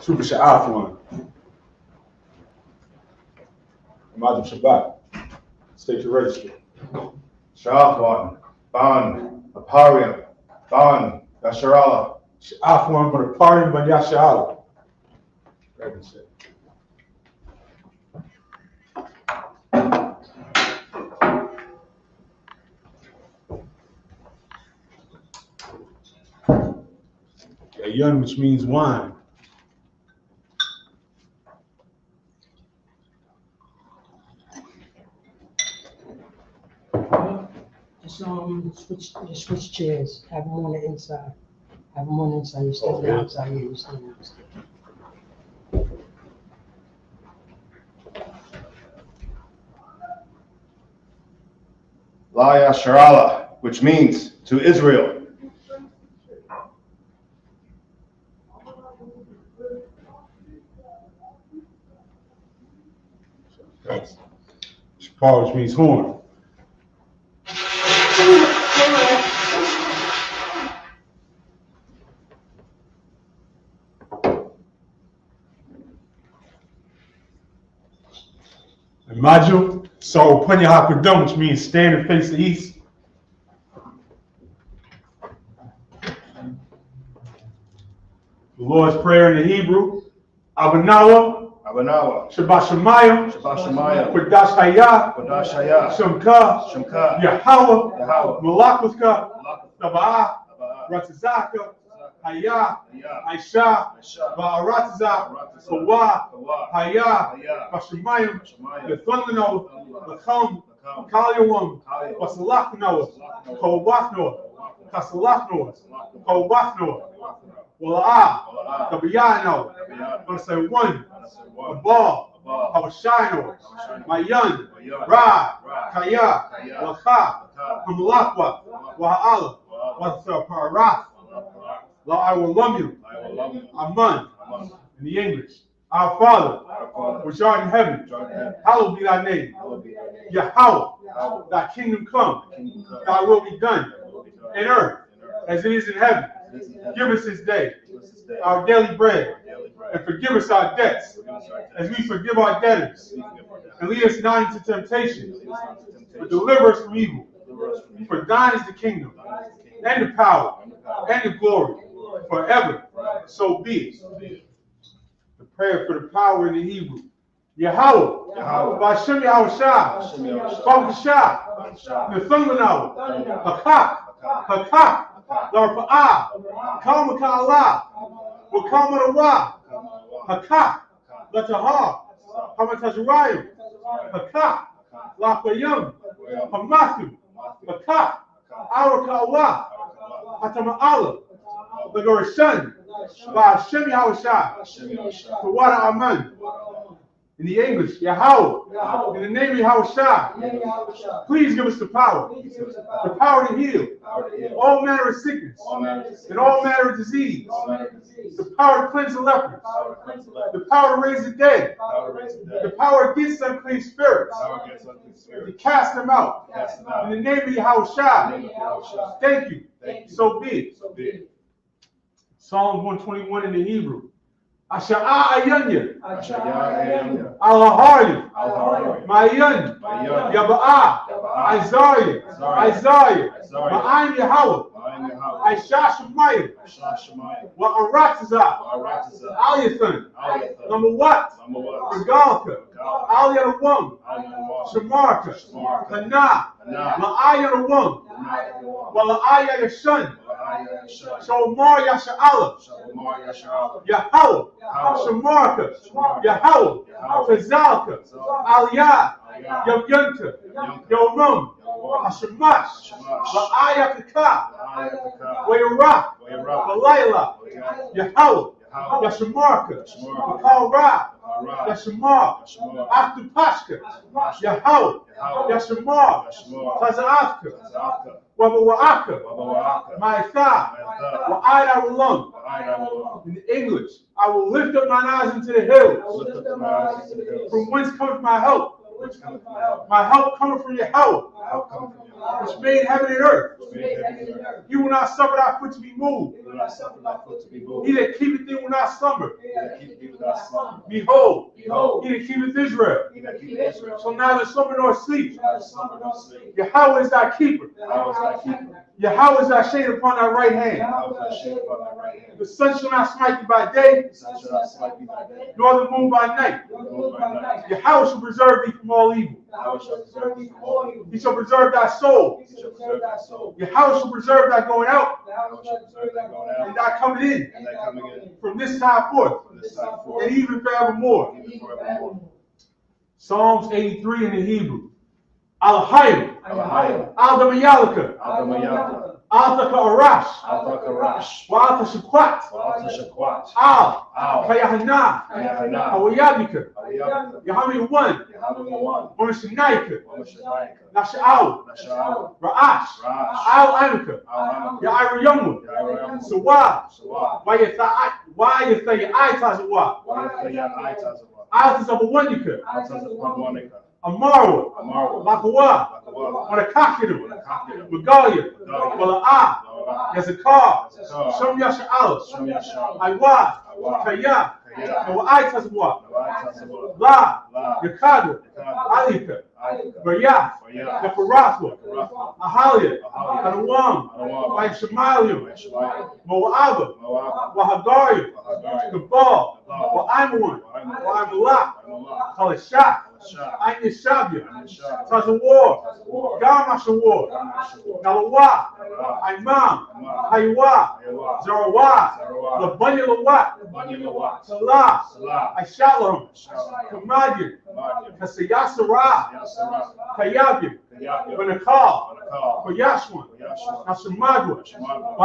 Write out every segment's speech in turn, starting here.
Super Sha'af one. Imagine Shabbat. State your register. Sha'af one. Ban. Aparium. Ban. Yasharala. Sha'af one, but a party, but Yasha'ala. Yun, which means wine. Just switch chairs. Have them on the inside. Have them on the inside. You stand outside here. You stand outside. La Yasharala, which means to Israel. Shapar, which means horn. And Maju, so Punya Hakadam, which means stand and face the east. The Lord's Prayer in the Hebrew, Abanawa, Abanawa. Shabbat Shemayim, Shabbat Shemayim. Kodash Hayah, Kodash Hayah. Shemka, Shemka. Yahweh, Yahweh. Malakuska, Taba'ah, Taba'ah. Ratzazaka, Hayah, Hayah. Aisha, Aisha. Ba'aratza, Ba'aratza. Kawah, Kawah. Hayah, Hayah. Bashemayim, Shemayim. the Thunderno, the Chum, Chum. Kalyawam, Kalyawam. Basalachno, Basalachno. Kawachno, Kasalachno, Kawachno, Wala'ah, Wala'ah. Tabiyano, Tabiyano. I'm going to say one, One. Abal, Abal. Hawashino, Hawashino. Mayan, Mayan. Ra, Ra. Kaya, Kaya. Lacha, Lacha. Hamalakwa, Wa'ala, Wasaparath, La Iwalamyu, I will love you. Aman, Amen. in the English. Our Father, Our Father, which art in heaven, which art in heaven, hallowed be thy name. hallowed be thy name. Yahweh, Yahweh, thy kingdom come, kingdom come, thy will be done thy will be done in earth in earth as it is in heaven. as it is in heaven. Give us this day Give us this day our daily bread, our daily bread. and forgive us our debts Forgive us our debts, as we forgive our debtors. as we forgive our debtors. And lead us not into temptation, Lead us not into temptation, but deliver us from evil. deliver us from evil. For thine is the kingdom, Thine is the kingdom, and the power, and the power, and the glory, forever. forever. So be it. So be it. The prayer for the power in the Hebrew. Yahweh, Yahweh, Ba'ashem Yahushua, Hashem Yahushua, Baruch Baruch Nethunmanaw, Nethunmanaw, Hakak, Hakak, Larpa'ah, Kalmakala, Wakamarawa, Hakak, Latahar, Hamatazarayim, Hakak, Lapayam, Hamathu, Hakak, Arakawa, Hatama'ala, Lagorishan, Ba'ashem Yahushua, Hashem Yahushua, Kawada Aman. In the English, Yahweh, in the name of Yahushua, please give us the power to heal power to heal all manner of sickness all manner of sickness, and all manner of disease, all manner of disease, the power to cleanse the lepers, power to cleanse the leper, the power to raise the dead, power to raise the the dead, power against unclean spirits, power against unclean to spirits, cast them out. cast them out. In the name of In the Yahushua, name of Yahushua. thank you. Thank you. So be it. So be it. Psalm 121 in the Hebrew. Asha'ah ayanya, Ashayah, Alahari, Al-Hari, Mayan, Mayan, Yaba'ah, Yaba'ah, Isaiah, Isaiah, Isaiah, Ma'ayin Yahweh, Ma'ayin Yahweh, Aisha Shemayim, Aisha Shemayim, Wa'aratza, Wa'aratza, Aliyathan, Aliyathan, number what? number what? Regalka, Regalka, Aliyatawam, Aliyatawam, Shamarka, Shamarka, Hana, Hana, Ma'ayatawam, Ma'ayatawam, Wala'ayat Wa'ayat Yashai, Shomar Yasha'ala, Shalomar Yashar, Yahweh, Yahweh, Shamarka, Shamarka, Yahweh, Yahweh, Tazalka, Tazalka, Aliyah, Aliyah, Yavyanta, Yavyanta, Yomum, Yomum, Hashamash, Hashamash, La'ayataka, Wa'ayataka, Wayra, Wa'yarah, Balayla, Wa'yarah, Yahweh, Yahweh, Yashamarka, Yashamarka, Bakalra, Wa'arah, Yashamar, Yashamar, Aftapashka, Aftapashka, Yahweh, Yahweh, Yashamar, Yashamar, Taza'afka, Tazalka, Wabawa'aka, Wa'bawa'aka, Ma'itha, Ma'itha, Wa'ayda Walum. Wa'ayda Walum. In English, I will lift up mine eyes into the hills. Lift up my eyes to the hills. From whence cometh my help? Which cometh my help. My help cometh from Yahweh, My help cometh from Yahweh. which made heaven and earth. Which made heaven and earth. He will not suffer thy foot to be moved. He will not suffer thy foot to be moved. He that keepeth thee will not slumber. He that keepeth thee without slumber. Behold, Behold, he that keepeth Israel he that keepeth Israel shall neither slumber nor sleep. shall neither slumber nor sleep. Yahweh is thy keeper. Yahweh is thy keeper. Yahweh is thy shade upon thy right hand. Yahweh is thy shade upon thy right hand. The sun shall not smite thee by day, The sun shall not smite thee by day, nor the moon by night. nor the moon by night. Yahweh shall preserve thee from all evil. Yahweh shall preserve thee from all evil. He shall preserve thy soul. He shall preserve thy soul. Yahweh shall preserve thy going out Yahweh shall preserve thy going and out thy coming in and thy coming in from this time forth from this time forth and even forevermore. even forevermore. Psalms 83 in the Hebrew. Al-Hayim, Al-Hayim, Al-Damayalika, Al-Damayalika, Al-Taka Arash, Al-Takarash, Wa'ata Shakwat, Al-Tashakwat, Al, Al, Kayahana, Kayahana, Hawayabika, Al-Yabika, Yahami One, Yahamu-Wan, Onashinaika, Wamashanaika, Nasha'al, Nasha'al, Ra'ash, Rash, Al-Anika, Al-Amaka, Ya'ira Yomwa, Yairayamu, Sawa, Sawa, Wa'yathayi Aitazawa, Wayataya Aitazawa, Aitazawanika, Aitazawanika, Amaro, Amaru, Makawa, Bakawa, Wanakakidu, Wanakakidu, Magalia, Magalia, Wala'ah, Lawa, Yazakar, Yazakar, Shom Yasha'al, Shom Yasha'al, Aiwa, Aiwa, Kaya, Kaya, Wa'aitazawa, Nawaitazawa, La, La, Yakadu, Yakadu, Alika, Alika, Bayath, Bayath, Neferatwa, Rafa, Ahalia, Ahalia, Anawam, Anawam, Shemalium, Shemaiah, Moab, Moab, Wahagarium, Wahagarium, Gabal, Gabal, Wa'aimawan, Wa'aimawan, Wa'aimalak, Wa'aimalak, Kalashak, Kalashak, Ainishabia, Ainishabia, Tazawar, Tazawar, Gamashawar, Gamashawar, Nalawa, Nalawa, Imam, Imam, Haywa, Haywa, Zarawat, Zarawat, Labanya Lawat, Banyalawat, Salah, Salah, Aishalom, Shalom, Kamadian, Kamadia, Kasayasara, Yasara, Kayabim, Kayabia, Banakal, Banakal, Koyashwan, Yashua, Nashamadwa, Shemagwa,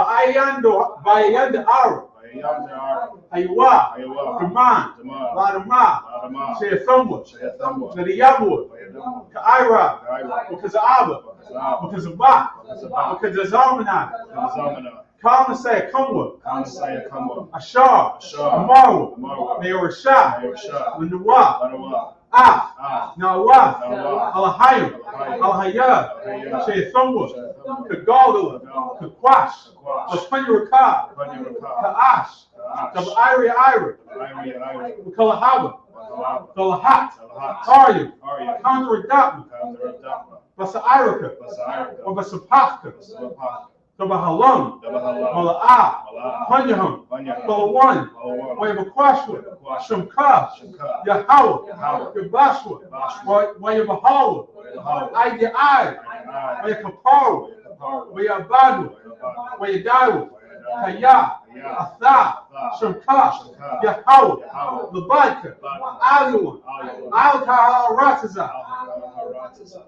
Bayanda Ara, Bayandar, Haywa, Haywa, Kaman, Daman, Ladama, Ladama, Shayathamwa, Shayathamwa, Nadiyabwa, Bayadamu, Kaira, Kaira, because of Abba, Kazab, because of Ba, Kazabah, because of Zalmanah, Kazamana, Kamasai, Kamwa, Kamasaya Kamwa, Ashar, Ashar, Amaru, Amaru, Mayarashah, Mayarashah, Lanawa, Lanawa, Ah, Nawa, Nawa, Alahayim, Alahayim, Alahayah, Alahayah, Shayathamwa, Shayathamwa, Kagalala, Kakwash, Kakwash, Lapanyaraka, Banyaraka, Kaash, Kaash, Tab'iri Ira, Iri, Kalahaba, Wakalaba, Kalahat, Salahat, Taryam, Arya, Kandaradapma, Kandaradapma, Basairaka, Basairaka, or Basapaka, Basapaka, Tabahalam, Dabahalam, Mala'ah, Mala'ah, Panyaham, Banyaham, Balawan, Balawan, Wayabakwashwa, Wayabakwashwa, Shamka, Shemka, Yahweh, Yahweh, Yabashwa, Yabashwa, Wayabahawa, Wayabahawa, Ayai, Ayai, Wayakaparu, Wayakaparu, Wayabadu, Wayabadu, Wayadawu, Wayadawu, Kaya, Kaya, Atha, Atha, Shamka, Shamka, Yahweh, Yahweh, Labadka, Labadka, Aliwan, Aliwan, Al-Kaharataza. Al-Harataza.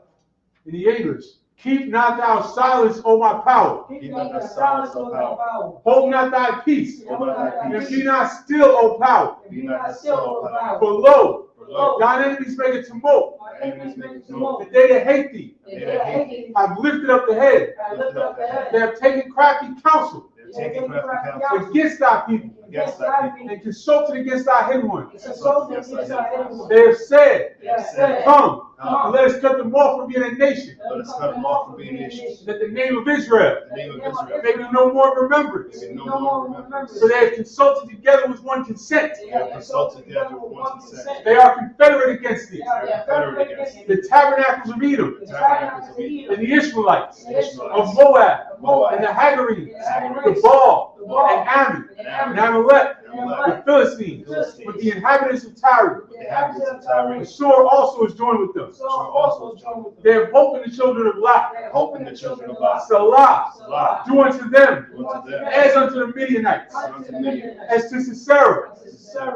In the English, keep not thou silence, O my power. Keep not thy silence, O power. Hold not thy peace. Hold not thy And peace. be not still, O power. Be not still, O power. For lo, For lo, thine enemies make a tumult. thy enemies make a tumult. The day that hate thee They that hate thee have lifted up the head. lift up the head. They have taken crafty counsel They have taken crafty counsel against thy people against thy people. and consulted against thy hidden one. Consulted against thy enemies. They have said, They have said, Come, Come, and let us cut them off from being a nation, let us cut them off from being nations. that the name of Israel The name of Israel may be no more remembrance. may be no more remembrance. For they have consulted together with one consent. They have consulted together with one consent. They are confederate against thee. They are confederate against thee. The tabernacles of Edom, The tabernacles of Edom, and the Israelites, the Israelites, of Moab, Moab, and the Hagarenes, the Hagarenes, the Baal, the Baal, and Ammon, and Ammon, and Amalek, and Amalek, the Philistines, Philistines, with the inhabitants of Tyre. the inhabitants of Tyre. The shore also is joined with them. Shall also join with them. They have hope in the children of Lot. Hope in the children of Lot. Salah, Salah, do unto them do unto them as unto the Midianites, as unto Midian, as to Sisera,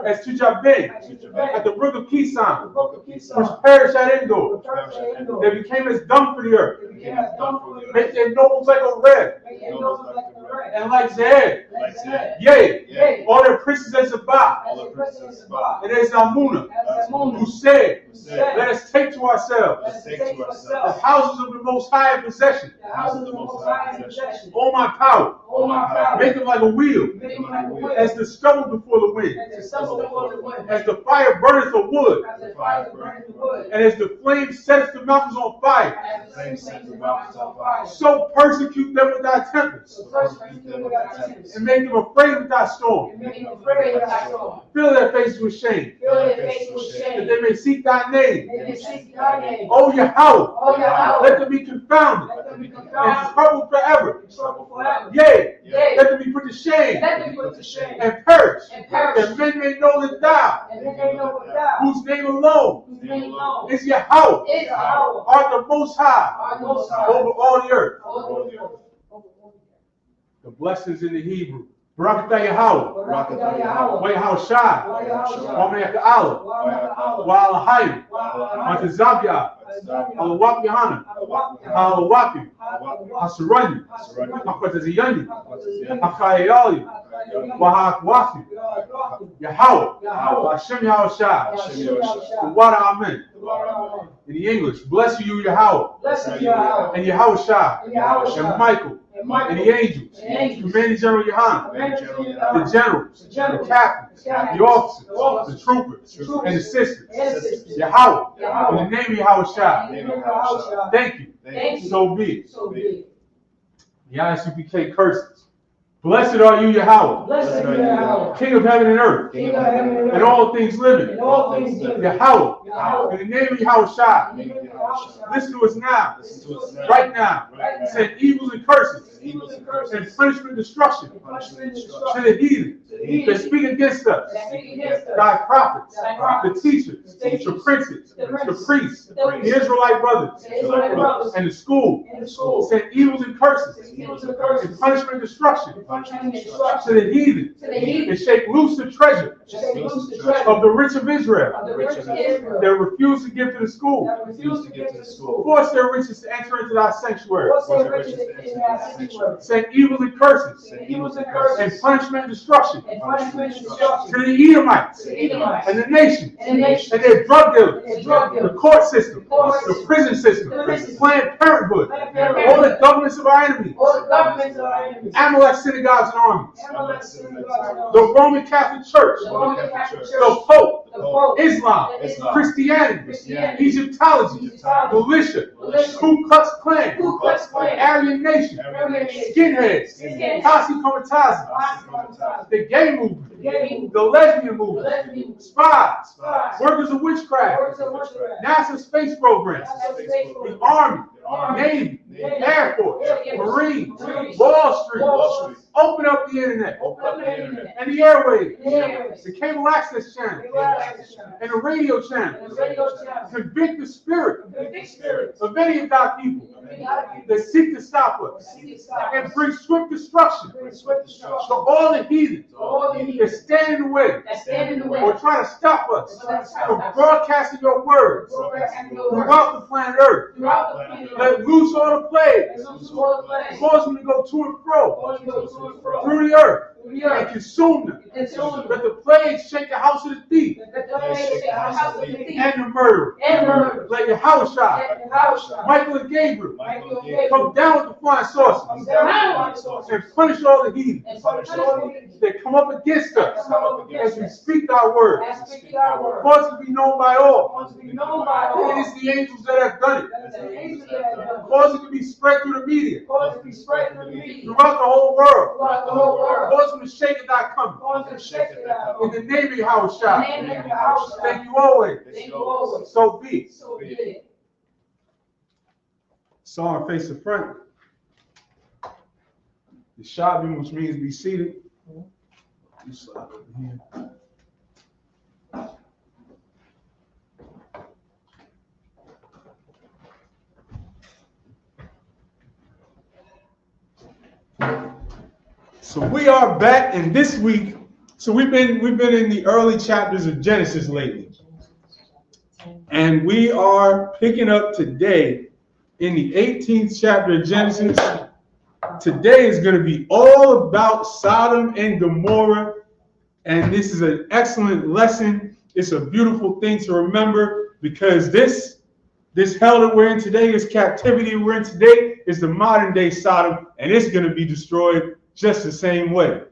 as to Jabin, at the brook of Kison, the book of Esau, which perished at Endor. perished at Endor. They became as dung for the earth. They became as dung for the earth. Make their nobles like a red, Nobles like the red. and like Zed. Like said, Yea, Yea, all their princes as Zabah, all the princes of Sabbath, and as Almuna, Almuna, who said, who said, let us take to ourselves let us take to the ourselves houses of the Most High in possession. the house of the Most High in possession. O my power, Make them like a wheel, as the stubble before the wind, as the fire burneth the wood, and as the flame sets the mountains on fire. So persecute them with thy tempest, and make them afraid with thy storm. Fill their faces with shame, that they may seek thy name. O Yahweh, let them be confounded and troubled forever. Yea, let them be put to shame and perish, that men may know that thou, whose name alone is Yahweh, art the Most High over all the earth. The blessings in the Hebrew. Barakatah Yahweh, Wa Yahweh Shai, Wa Me'ek Allah, Wa Alahayim, Wa Tazabiyah, Alawak Yahana, Alawakim, Hasarani, Hakataziyani, Hakayali, Wa Hakwafi, Yahweh, Wa Hashem Yahweh Shai, Wa Amen. In the English, bless you, Yahweh, and Yahweh Shai, and Michael, and the angels, Commanding General Yohanan, the generals, the captains, the officers, the troopers, and the sisters. Yahweh, in the name of Yahweh Shai. Thank you. So be it. The Isupk curses. Blessed are you, Yahweh, King of heaven and earth, and all things living. Yahweh, in the name of Yahweh Shai. Listen to us now, right now. Send evils and curses, and punishment and destruction to the heathen that speak against us, thy prophets, the teachers, the princes, the priests, the Israelite brothers, and the school. Send evils and curses, and punishment and destruction to the heathen, and shake loose the treasure of the rich of Israel that refuse to give to the school. Force their riches to enter into thy sanctuary. Send evils and curses, and punishment and destruction to the Edomites and the nations and their drug dealers, the court system, the prison system, Planned Parenthood, all the governments of our enemies, Amalek synagogues and armies, the Roman Catholic Church, the Pope, Islam, Christianity, Egyptology, militia, Ku Klux Klan, Aryan Nation, skinheads, Posse Comitatus, the gay movement, the lesbian movement, spies, workers of witchcraft, NASA space programs, the Army, Navy, Air Force, Marines, Wall Street. Open up the internet and the airwaves, the cable access channel, and the radio channel. Convict the spirit of any of thy people that seek to stop us, and bring swift destruction to all the heathens that stand in the way or try to stop us from broadcasting your words throughout the planet Earth. Let loose all the plagues, cause them to go to and fro through the earth, and consume them. Let the plagues shake the house of the thief and the murderer. Let Yahweh Shai, Michael and Gabriel, come down with the flying saucers and punish all the heathens that come up against us as we speak thy word. Cause it to be known by all. It is the angels that have done it. Cause it to be spread through the media throughout the whole world. Cause them to shake it thy coming. In the name of Yahweh Shai. Thank you always. So be it. Psalm face the front. The Shabim, which means be seated. You slide over here. So we are back, and this week, so we've been in the early chapters of Genesis lately, and we are picking up today in the 18th chapter of Genesis. Today is going to be all about Sodom and Gomorrah, and this is an excellent lesson. It's a beautiful thing to remember, because this hell that we're in today, this captivity we're in today, is the modern day Sodom, and it's going to be destroyed just the same way.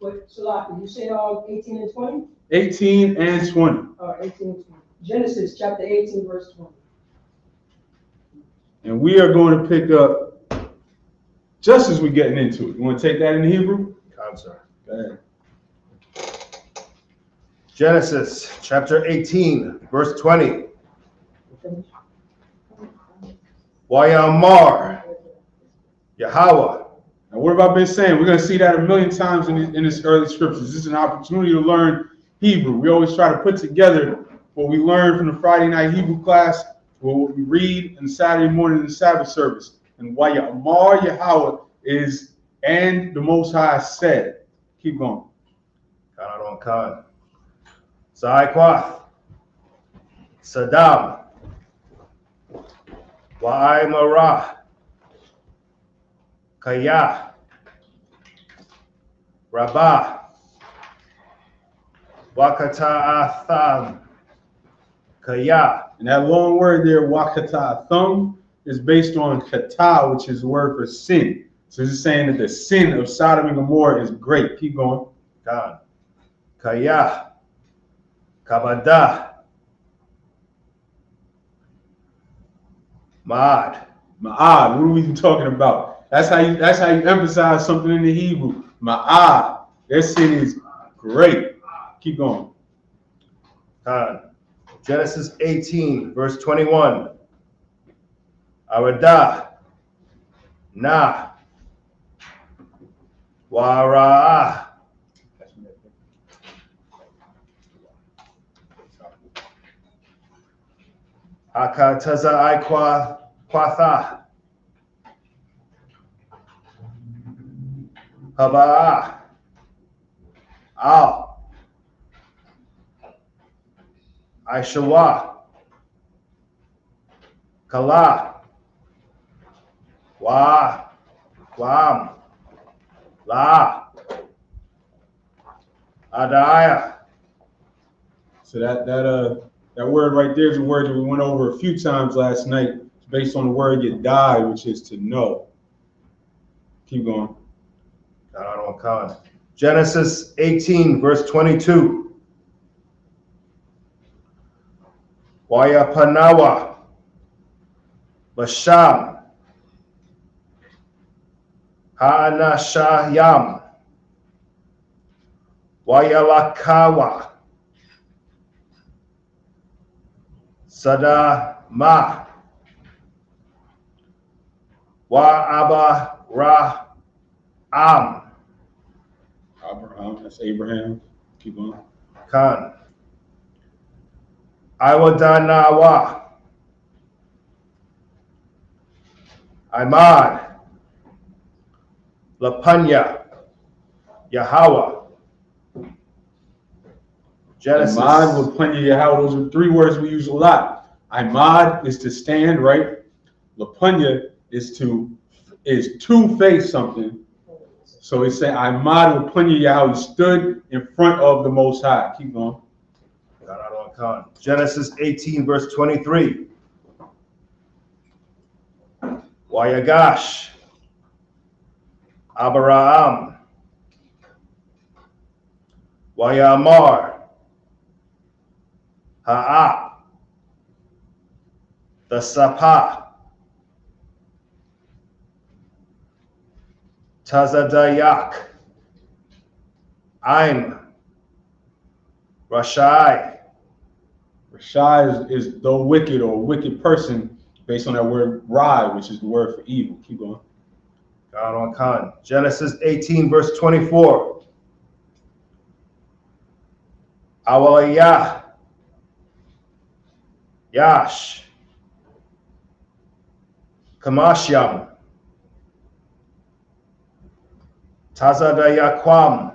But, Salaki, you said 18 and 20? 18 and 20. All right, 18 and 20. Genesis chapter 18, verse 20. And we are going to pick up just as we're getting into it. You want to take that in Hebrew? Answer. Go ahead. Genesis chapter 18, verse 20. Wayamar Yahweh. Now, what have I been saying? We're going to see that a million times in this early scriptures. This is an opportunity to learn Hebrew. We always try to put together what we learned from the Friday night Hebrew class, what we read on Saturday morning in the Sabbath service. And Wayamar Yahweh is, and the Most High said. Keep going. Kanaron Khan. Saikwath. Sodom. Wa'imara. Kaya. Rabbah. Wakata'atham. Kaya. And that long word there, wakata, thumb, is based on kata, which is the word for sin. So it's saying that the sin of Sodom and Gomorrah is great. Keep going. Khan. Kaya. Kabada. Ma'ad. Ma'ad, what are we talking about? That's how you emphasize something in the Hebrew. Ma'ad. Their sin is great. Keep going. Khan. Genesis 18, verse 21. Aradah. Na. Wara'ah. Hakataza Aikwa Kwatha. Haba'ah. Al. Aishawa. Kala. Wa. Wam. La. Adaya. So that word right there is a word that we went over a few times last night. It's based on the word yadai, which is to know. Keep going. Genesis 18, verse 22. Wayapanawa. Basham. Ha'anashayam. Wayalakawa. Sadama. Wa'aba Ra'am. Abraham, that's Abraham. Keep going. Khan. Iwadanawa. Imad. Lapanya. Yahweh. Genesis. Imad with plenty of Yahweh. Those are three words we use a lot. Imad is to stand, right? Lapanya is to face something. So he said, Imad with plenty of Yahweh. He stood in front of the Most High. Keep going. Genesis 18, verse 23. Wayagash. Abraham. Wayamar. Ha'ah. The Sapa. Tazadayak. I'm. Rashai. Rashai is the wicked or wicked person based on that word Rai, which is the word for evil. Keep going. Khan. Genesis 18, verse 24. Awaliyah. Yash. Kamashyam. Tazadayakwam.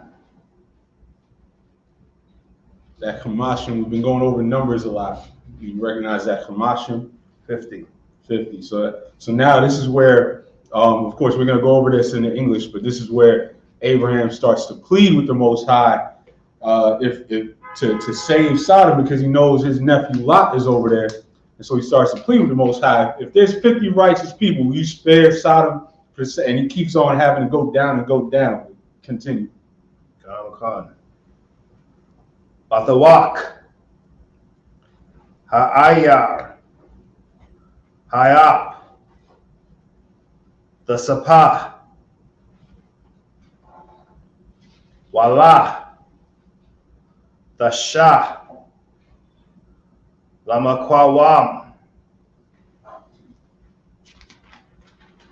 That Hamashim, we've been going over numbers a lot. You recognize that Hamashim? 50. 50. So now this is where, of course, we're going to go over this in the English, but this is where Abraham starts to plead with the Most High to save Sodom, because he knows his nephew Lot is over there. And so he starts to plead with the Most High. If there's 50 righteous people, will you spare Sodom And he keeps on having to go down and go down. Continue. Khan. Bathawak. Ha'ayar. Hayap. The Sapah. Wallah. The Shah. Lamakwawam.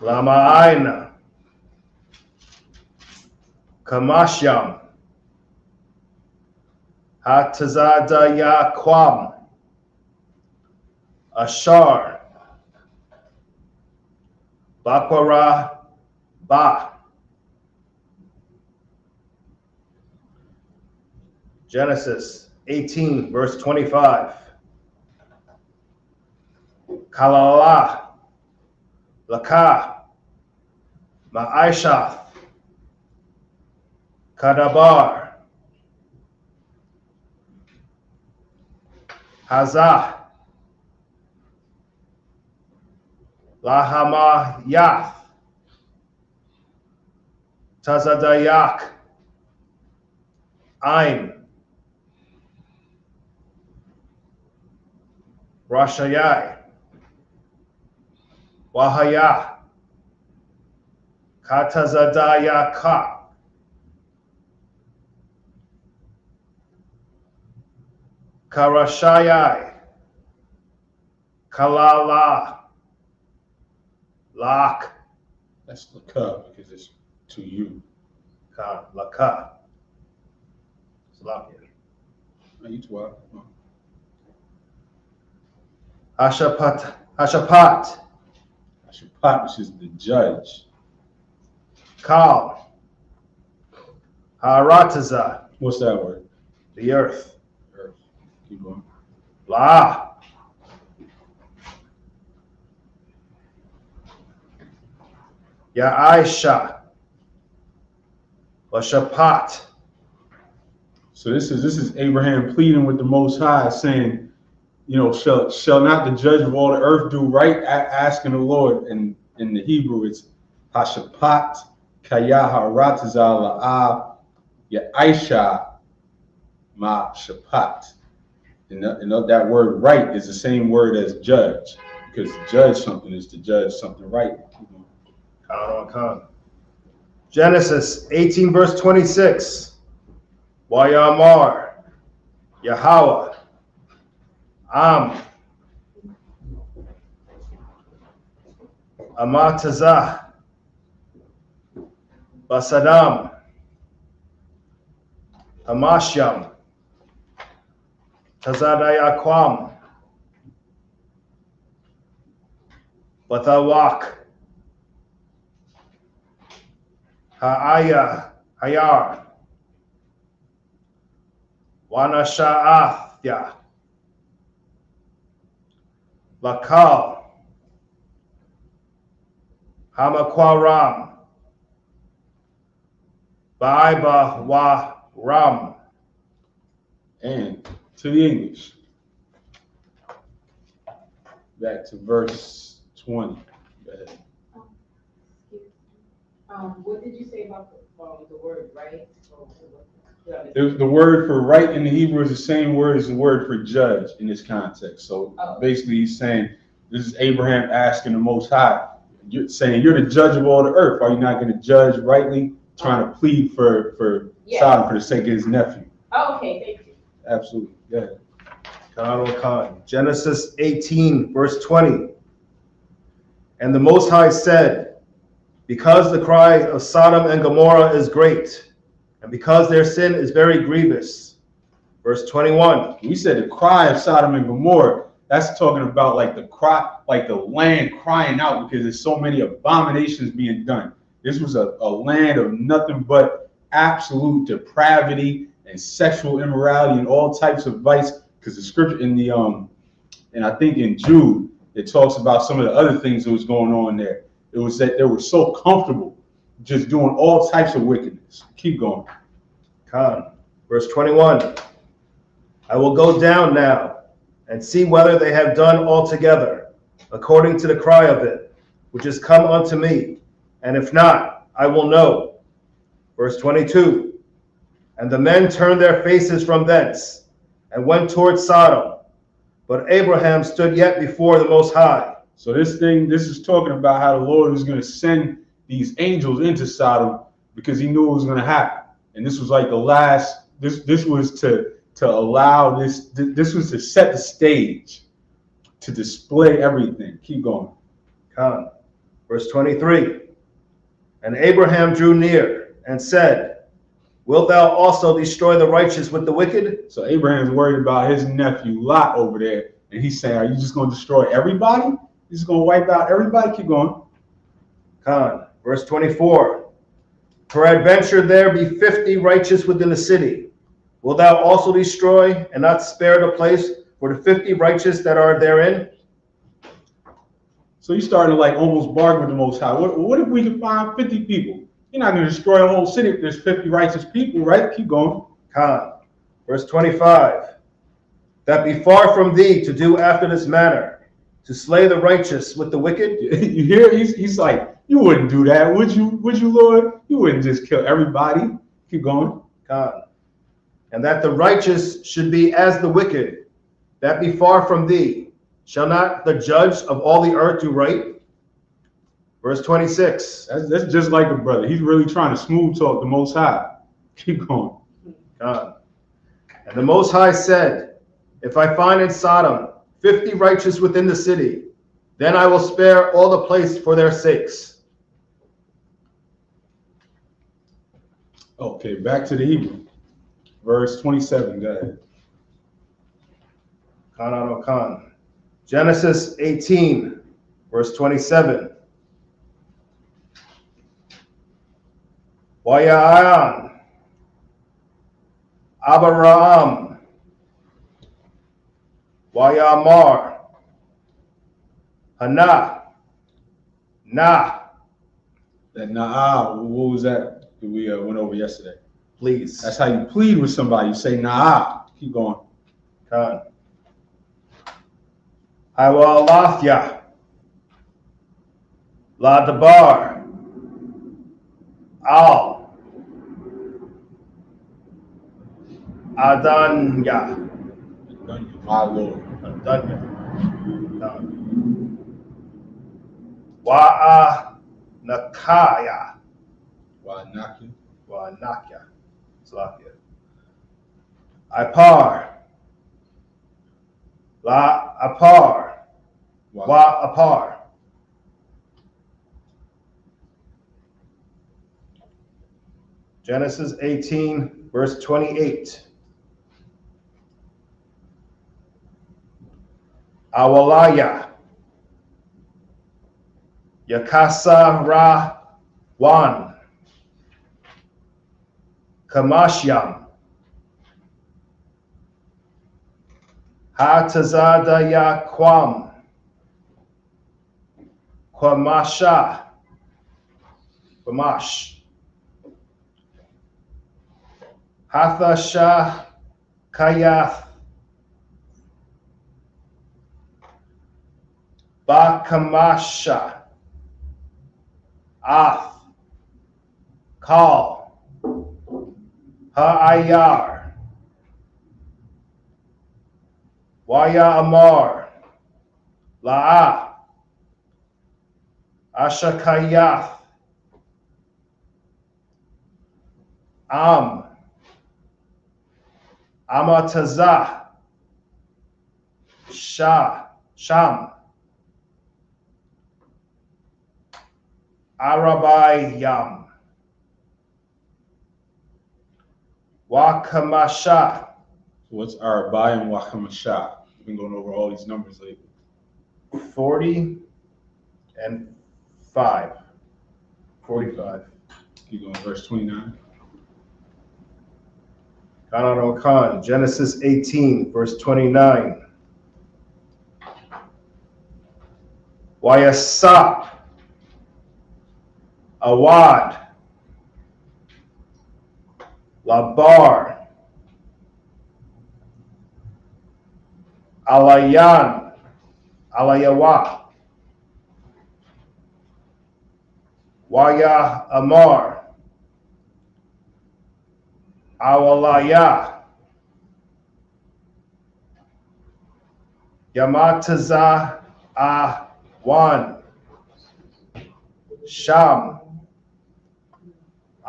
Lama'aina. Kamashyam. Hatazadaya Kwam. Ashar. Bakwara Ba. Genesis 18, verse 25. Kalala. Laka. Ma'aishath. Kadabar. Hazah. Lahama Yath. Tazadayak. Ain. Rashayai. Wahaya. Katazadayaka. Karashayai. Kalala. Lak. That's the cup because it's to you. Ka. Laka. Salakia. Are you 12? Oh. Hashapat. Hashapat. Ashapat, which is the judge. Kal. Harataza. What's that word? The earth. Earth. Keep going. La. Ya'aisha. Washapat. So this is Abraham pleading with the Most High, saying, you know, shall not the judge of all the earth do right? Asking the Lord. And in the Hebrew, it's Hashapat Kaya Haratazah La'ah Ya'aisha Ma Shapat. And that word right is the same word as judge, because to judge something is to judge something right. Khan. Genesis 18, verse 26. Wayamar. Yahweh. Am. Amatazah. Basadam. Hamashyam. Tazadayakwam. Bathawak. Ha'aya. Hayar. Wanasha'athya. Lakal. Hamakwaram. Baiba wa ram. And to the English. Back to verse 20. Go ahead. What did you say about the word right? The word for right in the Hebrew is the same word as the word for judge in this context. So basically he's saying, this is Abraham asking the Most High, saying, you're the judge of all the earth. Are you not going to judge rightly? Trying to plead for Sodom for the sake of his nephew. Oh, okay, thank you. Absolutely. Go ahead. Khan. Genesis 18, verse 20. And the Most High said, because the cry of Sodom and Gomorrah is great, and because their sin is very grievous. Verse 21. We said the cry of Sodom and Gomorrah, that's talking about like the cry, like the land crying out because there's so many abominations being done. This was a land of nothing but absolute depravity and sexual immorality and all types of vice. Because the scripture in the and I think in Jude, it talks about some of the other things that was going on there. It was that they were so comfortable just doing all types of wickedness. Keep going. Khan. Verse 21. I will go down now and see whether they have done altogether according to the cry of it, which is come unto me, And if not, I will know. Verse 22. And the men turned their faces from thence and went towards Sodom. But Abraham stood yet before the Most High. So this is talking about how the Lord was going to send these angels into Sodom because he knew it was going to happen. And this was like the last, this was to allow this was to set the stage, to display everything. Keep going. Come. Verse 23. And Abraham drew near and said, Wilt thou also destroy the righteous with the wicked? So Abraham's worried about his nephew Lot over there. And he's saying, are you just going to destroy everybody? You're just going to wipe out everybody? Keep going. Come. Verse 24. Peradventure there be 50 righteous within the city. Wilt thou also destroy and not spare the place for the 50 righteous that are therein? So you're starting to like almost bargain with the Most High. What if we can find 50 people? You're not going to destroy a whole city if there's 50 righteous people, right? Keep going. Come. Verse 25. That be far from thee to do after this manner, to slay the righteous with the wicked. You hear? He's like, you wouldn't do that, would you? Would you, Lord? You wouldn't just kill everybody. Keep going. Come. And that the righteous should be as the wicked, that be far from thee. Shall not the judge of all the earth do right? Verse 26. That's just like a brother. He's really trying to smooth talk the Most High. Keep going. And the Most High said, If I find in Sodom 50 righteous within the city, then I will spare all the place for their sakes. Okay, back to the Hebrew. Verse 27, go ahead. Genesis 18, verse 27. Waya'an Abraham Wayamar Hana Na. That nah, what was that we went over yesterday? Please. That's how you plead with somebody. You say nah. Keep going. Khan. Hawalathya La Dabar Al Adanya My Lord. Adanya Wa'a Nakaya Why knock you? Nakya Slakia Ipar La Apar Wa Apar Genesis 18 verse 28. Awalaya Yakasa Ra Wan Kamashyam Hatazadaya Kwam Kwamasha Kwamash Hathasha Kayath Bakamasha Ath Kal Ha'ayar Waya Amar La'a Ashakayath Am Amatazah Sham Arabayam Wakamasha. What's Arabai and Wakamasha? We've been going over all these numbers lately. 40 and 5. 45. Keep going. Verse 29. Khan, Genesis 18, verse 29. Wayasap Awad Labar Alayawa Waya Amar, Awalaya, Yamataza Awan, Sham,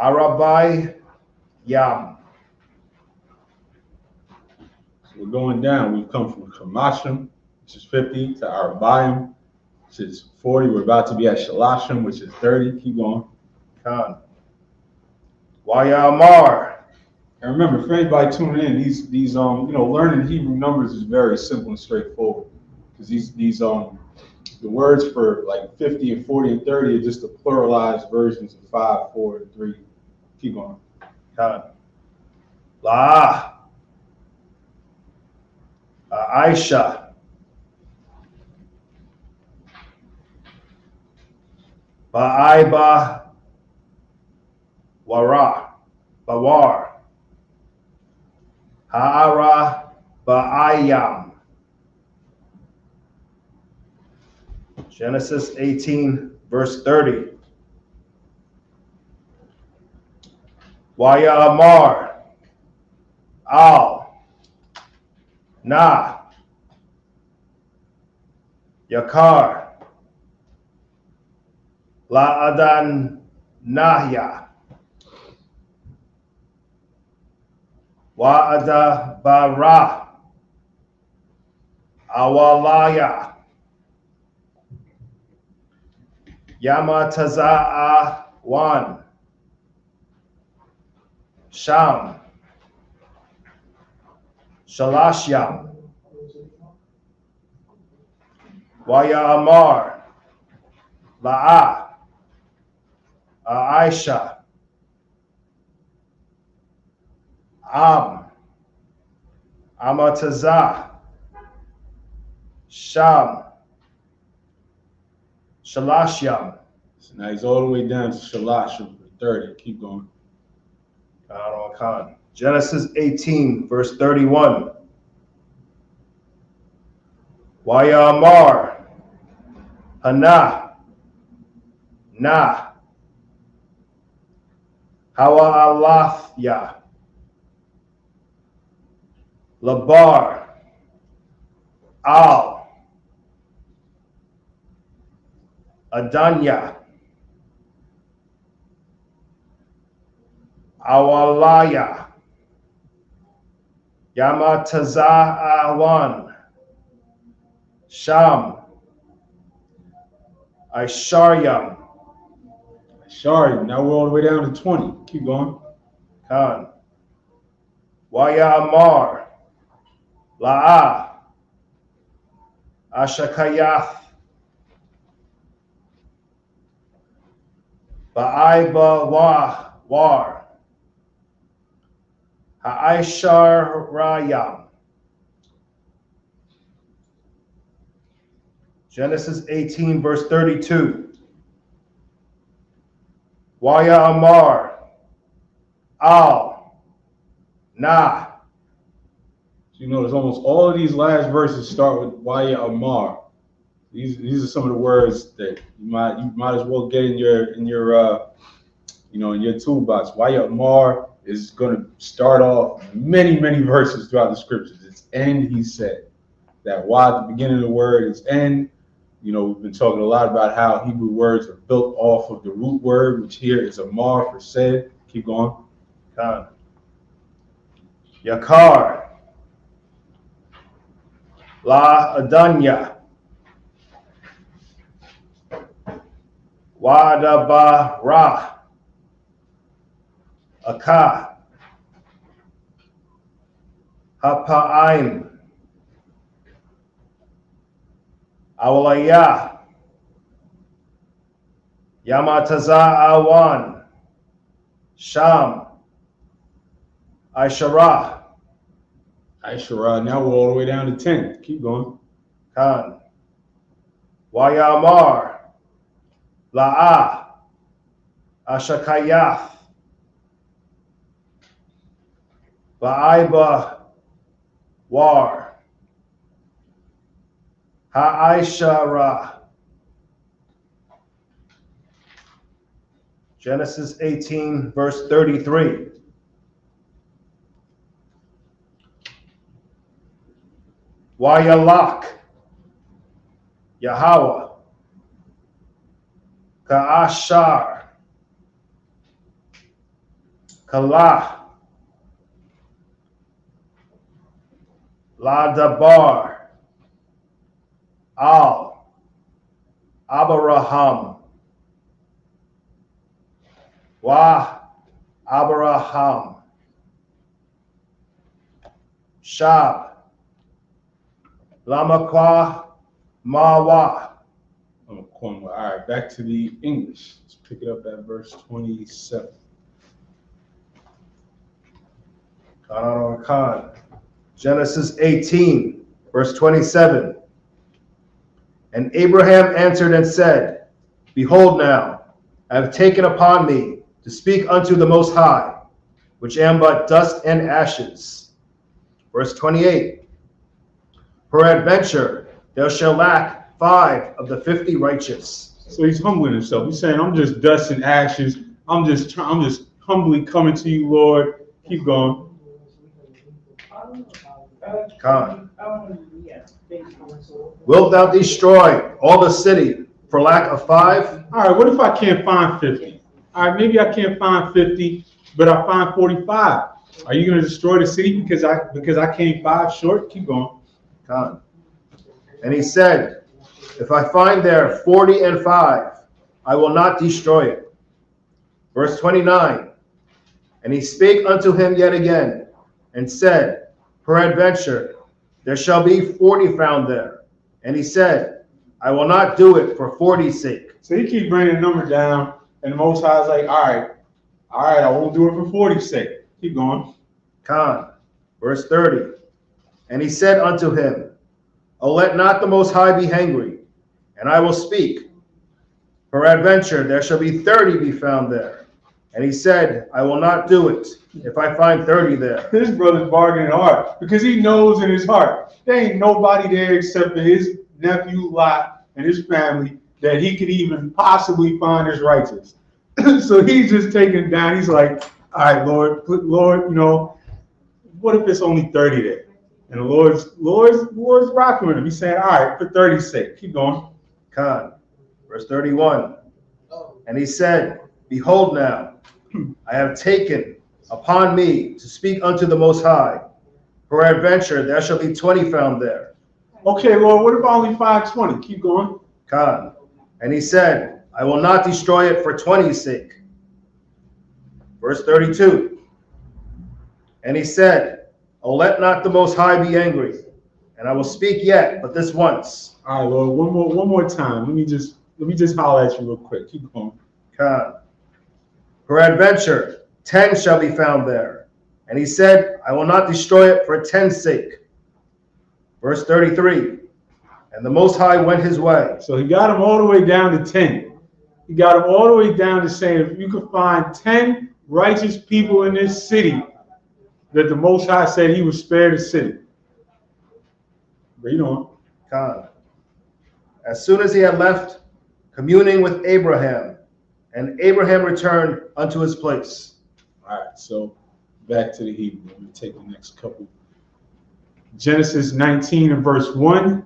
Arabai Yam. So we're going down. We've come from Kamashim, which is 50, to Arabayim, which is 40. We're about to be at Shalashim, which is 30. Keep going. Khan. Waya Amar. And remember, for anybody tuning in, these learning Hebrew numbers is very simple and straightforward. Because the words for like 50 and 40 and 30 are just the pluralized versions of 5, 4, and 3. Keep going. Khan. La. Aisha. Ba'aiba. Wara. Bawar. Ha'ara. Ba'ayam. Genesis 18, verse 30. Waya Amar. Al. Na. Yakar. La Adan Nahya. Wa'ada Bara. Awalaya. Yamataza'a Wan. Sham. Shalashyam. Waya Amar. La'a. Aisha. Amataza. Sham. Shalashyam. So now he's all the way down to Shalashim for 30. Keep going. Khan. Genesis 18, verse 31. Waya Amar. Hana. Na. Hawa Alafya. Labar. Al. Adanya. Awalaya. Yamataza'awan. Sham. Aisharyam. Sorry, now we're all the way down to 20. Keep going. Khan. Waya Amar. La'a. Ashakayath. Ba'aiba war. Ha'aisharayam. Genesis 18, verse 32. Waya Amar. Al. Na. So you notice almost all of these last verses start with Waya Amar. These are some of the words that you might as well get in your toolbox. Waya Amar is going to start off many verses throughout the scriptures. It's end, he said. That Y at the beginning of the word is end. You know, we've been talking a lot about how Hebrew words are built off of the root word, which here is Amar for said. Keep going. Khan. Yakar. La Adanya. Wadabara. Aka. Hapa'aim. Awalaya. Yamataza'awan. Sham. Aishara. Aishara, now we're all the way down to 10. Keep going. Khan. Waya Amar. La'a. Ashakayath. Ba'aiba war. Ha'aishara. Genesis 18, verse 33. Wayalak, Yahweh, Ka'ashar, Kalah, Ladabar, Al, Abraham, Wa, Abraham, Shab, Lamakwa, Mawa. All right, back to the English. Let's pick it up at verse 27. Khan. Genesis 18, verse 27. And Abraham answered and said, Behold now, I have taken upon me to speak unto the Most High, which am but dust and ashes. Verse 28. Peradventure, thou shalt lack 5 of the 50 righteous. So he's humbling himself. He's saying, I'm just dust and ashes. I'm just humbly coming to you, Lord. Keep going. Khan. Wilt thou destroy all the city for lack of 5? All right, what if I can't find 50? All right, maybe I can't find 50, but I find 45. Are you going to destroy the city because I came 5 short? Keep going. Khan. And he said, If I find there 40 and 5, I will not destroy it. Verse 29. And he spake unto him yet again, and said, Peradventure, there shall be 40 found there. And he said, I will not do it for 40's sake. So he keeps bringing the number down, and the Most High is like, all right, I won't do it for 40's sake. Keep going. Khan. Verse 30. And he said unto him, O let not the Most High be angry, and I will speak. Peradventure, there shall be 30 be found there. And he said, I will not do it if I find 30 there. This brother's bargaining hard because he knows in his heart there ain't nobody there except for his nephew Lot and his family that he could even possibly find as righteous. So he's just taking down. He's like, all right, Lord, you know, what if it's only 30 there? And the Lord's rocking with him. He's saying, all right, for 30's sake. Keep going. Khan. Verse 31. And he said, Behold now, I have taken upon me to speak unto the Most High. Peradventure, there shall be 20 found there. Okay, Lord, what if I only find 20? Keep going. Khan. And he said, I will not destroy it for 20's sake. Verse 32. And he said, O let not the Most High be angry, and I will speak yet, but this once. All right, Lord, one more time. Let me just holler at you real quick. Keep going. Khan. Peradventure, 10 shall be found there. And he said, I will not destroy it for 10's sake. Verse 33. And the Most High went his way. So he got him all the way down to 10. He got him all the way down to saying, if you could find 10 righteous people in this city, that the Most High said he would spare the city. Read on. Khan. As soon as he had left, communing with Abraham, and Abraham returned unto his place. All right, so back to the Hebrew. Let me take the next couple. Genesis 19 and verse 1.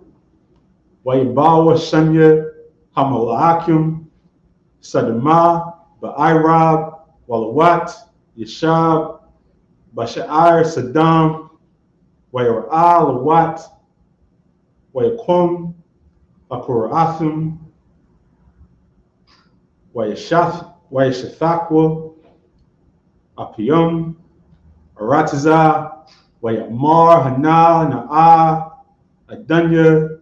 Wayabawa Shanya Hamalakim Sadama Ba'irab Walawat Yashab Basha'ir Saddam Wayara'al Lawat Wayakum Akurathim Wayashathakwa Apiyum Aratiza Wayamar Hana Na'a Adanya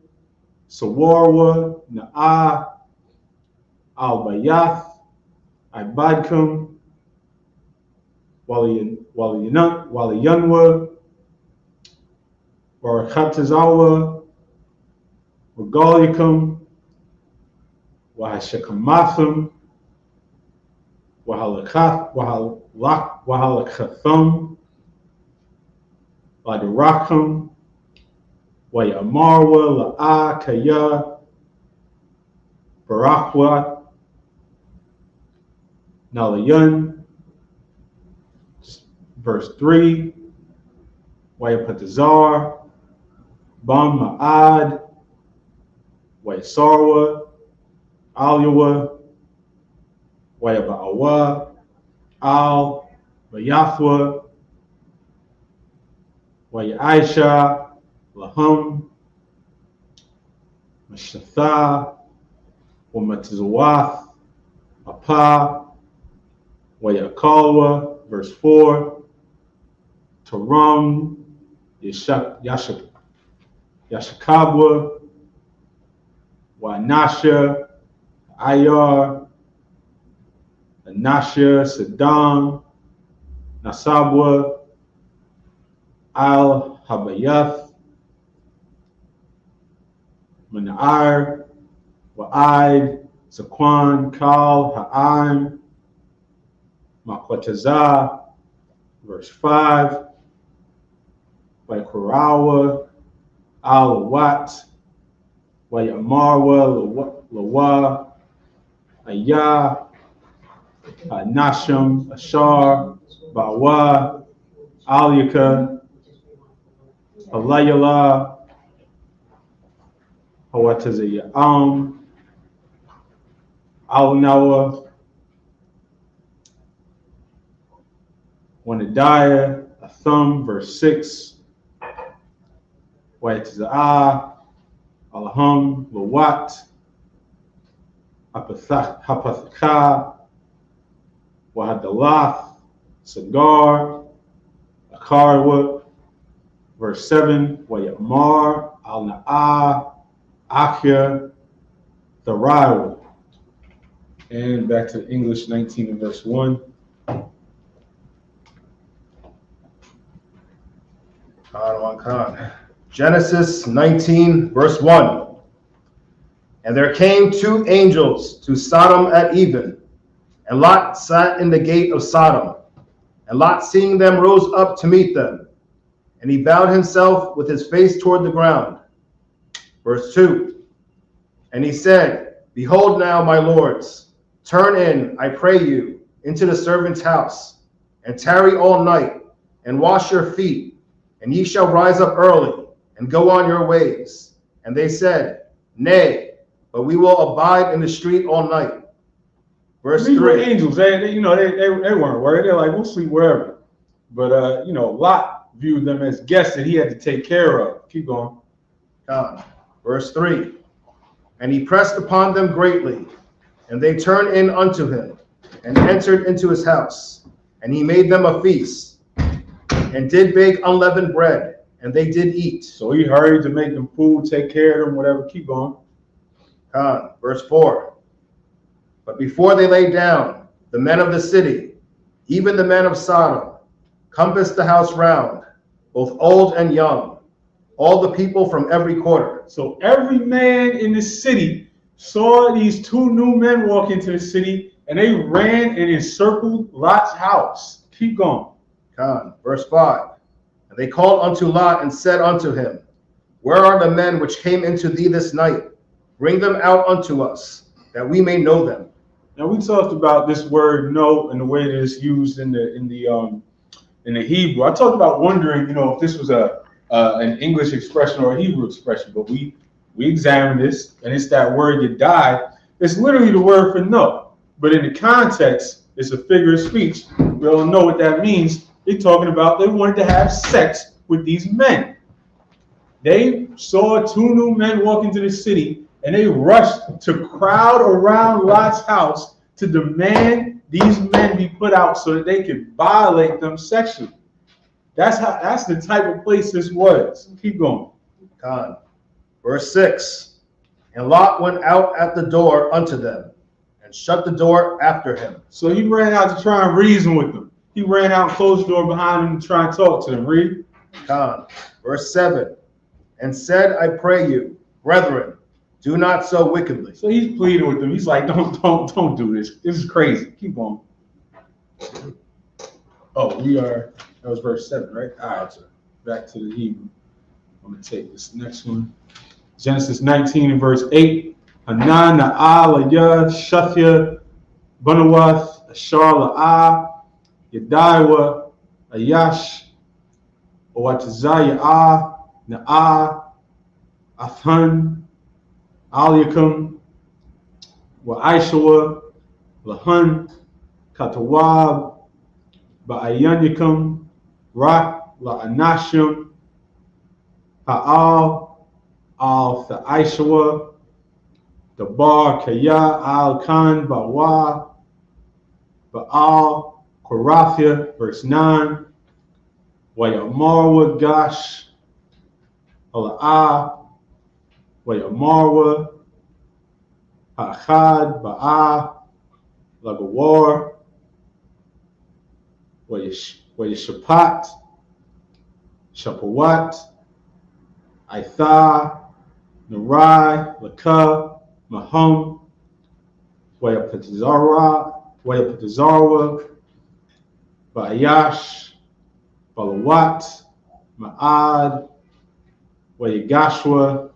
Sawarwa Na'a Al-Bayath Ibadkum Waliyanwa Warakatazawa Wagalikum Wahashakamathum Wahalakathum Ladirakum Wayamarwa La'a Kaya Barakwa Nalayun, verse 3, Wayapatazar, Bam Ma'ad, Wayasarwa, Alyawa, Wayaba'awa, Al, Wayafwa, Wayaisha, Lahum, Mashatha, Wamatizawath, Apa, Wayakalwa, verse 4, Taram, Yashakabwa, Wanasha, Ayar, Anasha, Saddam, Nasabwa, Al Habayath, Manair, Wa'id, Zaquan, Kal, Ha'im, Makwatazah, verse 5, Waikurawa, Al Wat, Wayamarwa, Lawa, Ayah, Nasham, Ashar, Bawa, Alyaka, Alayala, Hawatazayam, Al-Nawa, Wanadiah, Athum, verse 6, Wayatazah, Alham, Lawat, Hapathaka, Wahadalath, Sagar, Akarwa, verse 7, Wayamar, Al-Na'ah, Akhya, Thariwa. And back to English 19 and verse 1. Genesis 19, verse 1. And there came 2 angels to Sodom at even, and Lot sat in the gate of Sodom. And Lot, seeing them, rose up to meet them, and he bowed himself with his face toward the ground. Verse 2. And he said, Behold now, my lords, turn in, I pray you, into the servant's house, and tarry all night, and wash your feet, and ye shall rise up early, and go on your ways. And they said, Nay, but we will abide in the street all night. Verse 3. These were angels. They weren't worried. They're like, we'll sleep wherever. But, Lot viewed them as guests that he had to take care of. Keep going. Verse 3. And he pressed upon them greatly, and they turned in unto him, and entered into his house. And he made them a feast, and did bake unleavened bread, and they did eat. So he hurried to make them food, take care of them, whatever. Keep going. Verse 4. But before they lay down, the men of the city, even the men of Sodom, compassed the house round, both old and young, all the people from every quarter. So every man in the city saw these 2 new men walk into the city, and they ran and encircled Lot's house. Keep going. Verse 5. And they called unto Lot and said unto him, Where are the men which came into thee this night? Bring them out unto us, that we may know them. Now we talked about this word "know" and the way that it's used in the Hebrew. I talked about wondering, if this was an English expression or a Hebrew expression, but we examined this, and it's that word "yadai." It's literally the word for "know," but in the context, it's a figure of speech. We all know what that means. They're talking about they wanted to have sex with these men. They saw 2 new men walk into the city, and they rushed to crowd around Lot's house to demand these men be put out so that they could violate them sexually. That's the type of place this was. Keep going. Verse 6. And Lot went out at the door unto them, and shut the door after him. So he ran out to try and reason with them. He ran out and closed the door behind him to try and talk to them. Read. Verse 7. And said, I pray you, brethren, do not so wickedly. So he's pleading with them. He's like, don't do this. This is crazy. Keep going. That was verse 7, right? All right, so back to the Hebrew. I'm going to take this next one. Genesis 19 and verse 8. Hanan, Na'al, Ayah, Shathya, Banawath, Ashar La'ah, Yadaiwa, Ayash, Owatazayah, Na'ah, Athan, Aliakum, Wa'aishawa, Lahun, Katawab, Ba'ayanikum, Rak, La'anashim, Ha'al, Al-Tha'aishawa, Dabar, Kaya, Al-Khan, Bawa, Ba'al, Korathia, verse 9, Wayamarwa, Gash, Ala'ah, Wayamarwa, Ha'achad, Ba'ah, Lagawar, Wayashapat, Shapawat, Aitha, Narai, Laka, Mahum, Wayapatazarwa, Ba'ayash, Balawat, Ma'ad, Wayagashwa,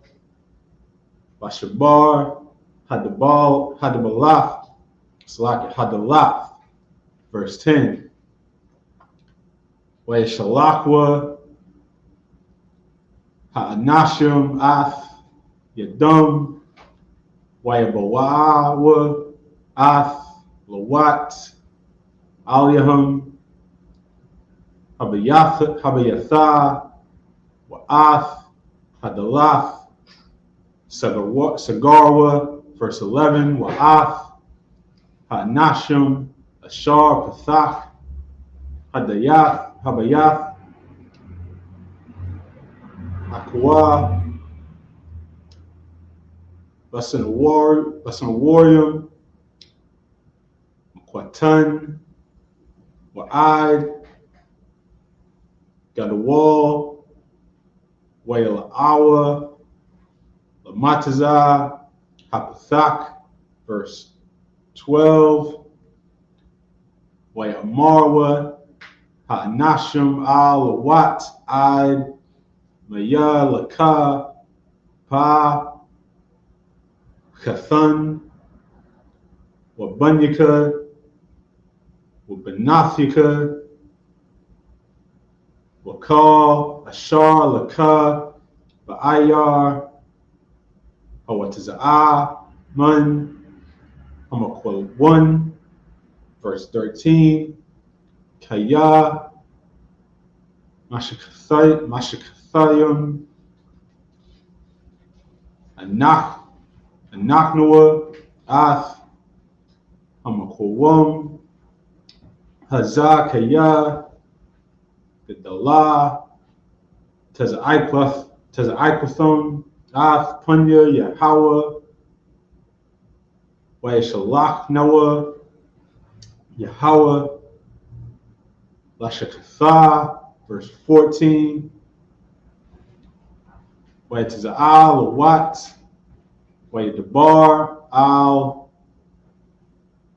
Bashabar, Hadabalaf, Salaki Hadalaf, verse 10. Wayashalakwa, Ha'anashim, Ath, Yadum, Wayabawawa, Ath, Lawat, Aliyahum, Habayatha, Wa'ath, Hadalath, Sagarwa, verse 11, Wa'ath, Ha'anashim, Ashar, Pathach, Hadayath, Habayath, Akwa, Basanawarium, Makwatan, Wa'ad, Gadawal, Wayala'awa, Lamatazah, Hapathak, verse 12, Wayamarwa, Ha'anashim, Al-Lawat, Ad, Maya, Laka, Pa, Kathan, Wabanyaka, Wabanathika, Wakal, Ashar, Laka, Ba'ayar, Hawataza'ah, Man, Hamakwal 1, verse 13, Kaya, Mashakathayim, Anachnoah, Ath, Hamakwam, Hazah, Kaya, Gedalah, Teza'ikwatham, Ath, Punya, Yahweh, Wayashalach, Noah, Yahweh, Lashakatha, verse 14, Wayataza'al, Lawat, Wayadabar, Al,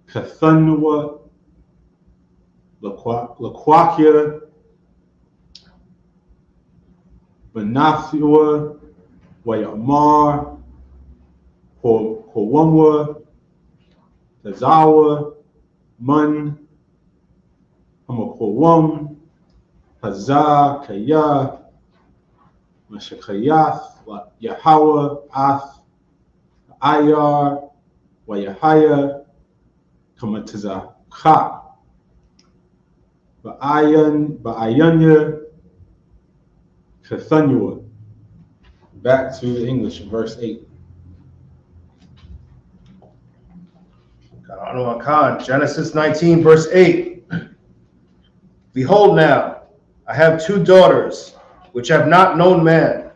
Kathanua, Laquakia, Benathua, Wayamar, Hawamwa, Tazawa, Mun, Hamakwam, Hazah, Kaya, Mashakayath, Yahweh, Ath, Ayar, Wayahaya, Kamatazakha, Ba'ayanya, Kathanua. Back to the English, verse 8. Genesis 19, verse 8. Behold now, I have 2 daughters, which have not known man.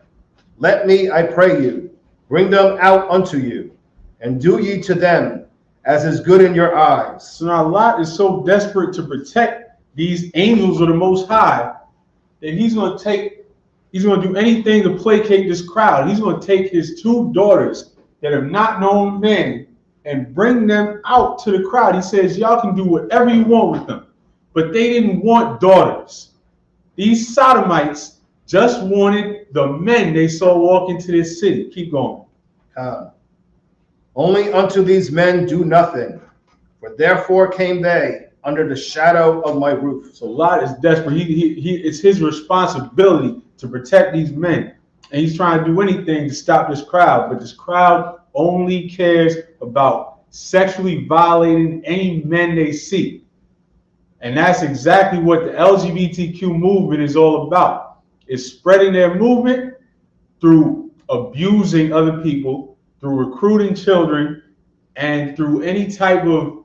Let me, I pray you, bring them out unto you, and do ye to them as is good in your eyes. So now Lot is so desperate to protect these angels of the Most High that he's going to do anything to placate this crowd. He's going to take his 2 daughters that have not known men and bring them out to the crowd. He says, y'all can do whatever you want with them. But they didn't want daughters. These Sodomites just wanted the men they saw walk into this city. Keep going. Only unto these men do nothing, For therefore came they under the shadow of my roof. So Lot is desperate. It's his responsibility to protect these men. And he's trying to do anything to stop this crowd. But this crowd only cares about sexually violating any men they see. And that's exactly what the LGBTQ movement is all about. It's spreading their movement through abusing other people, through recruiting children, and through any type of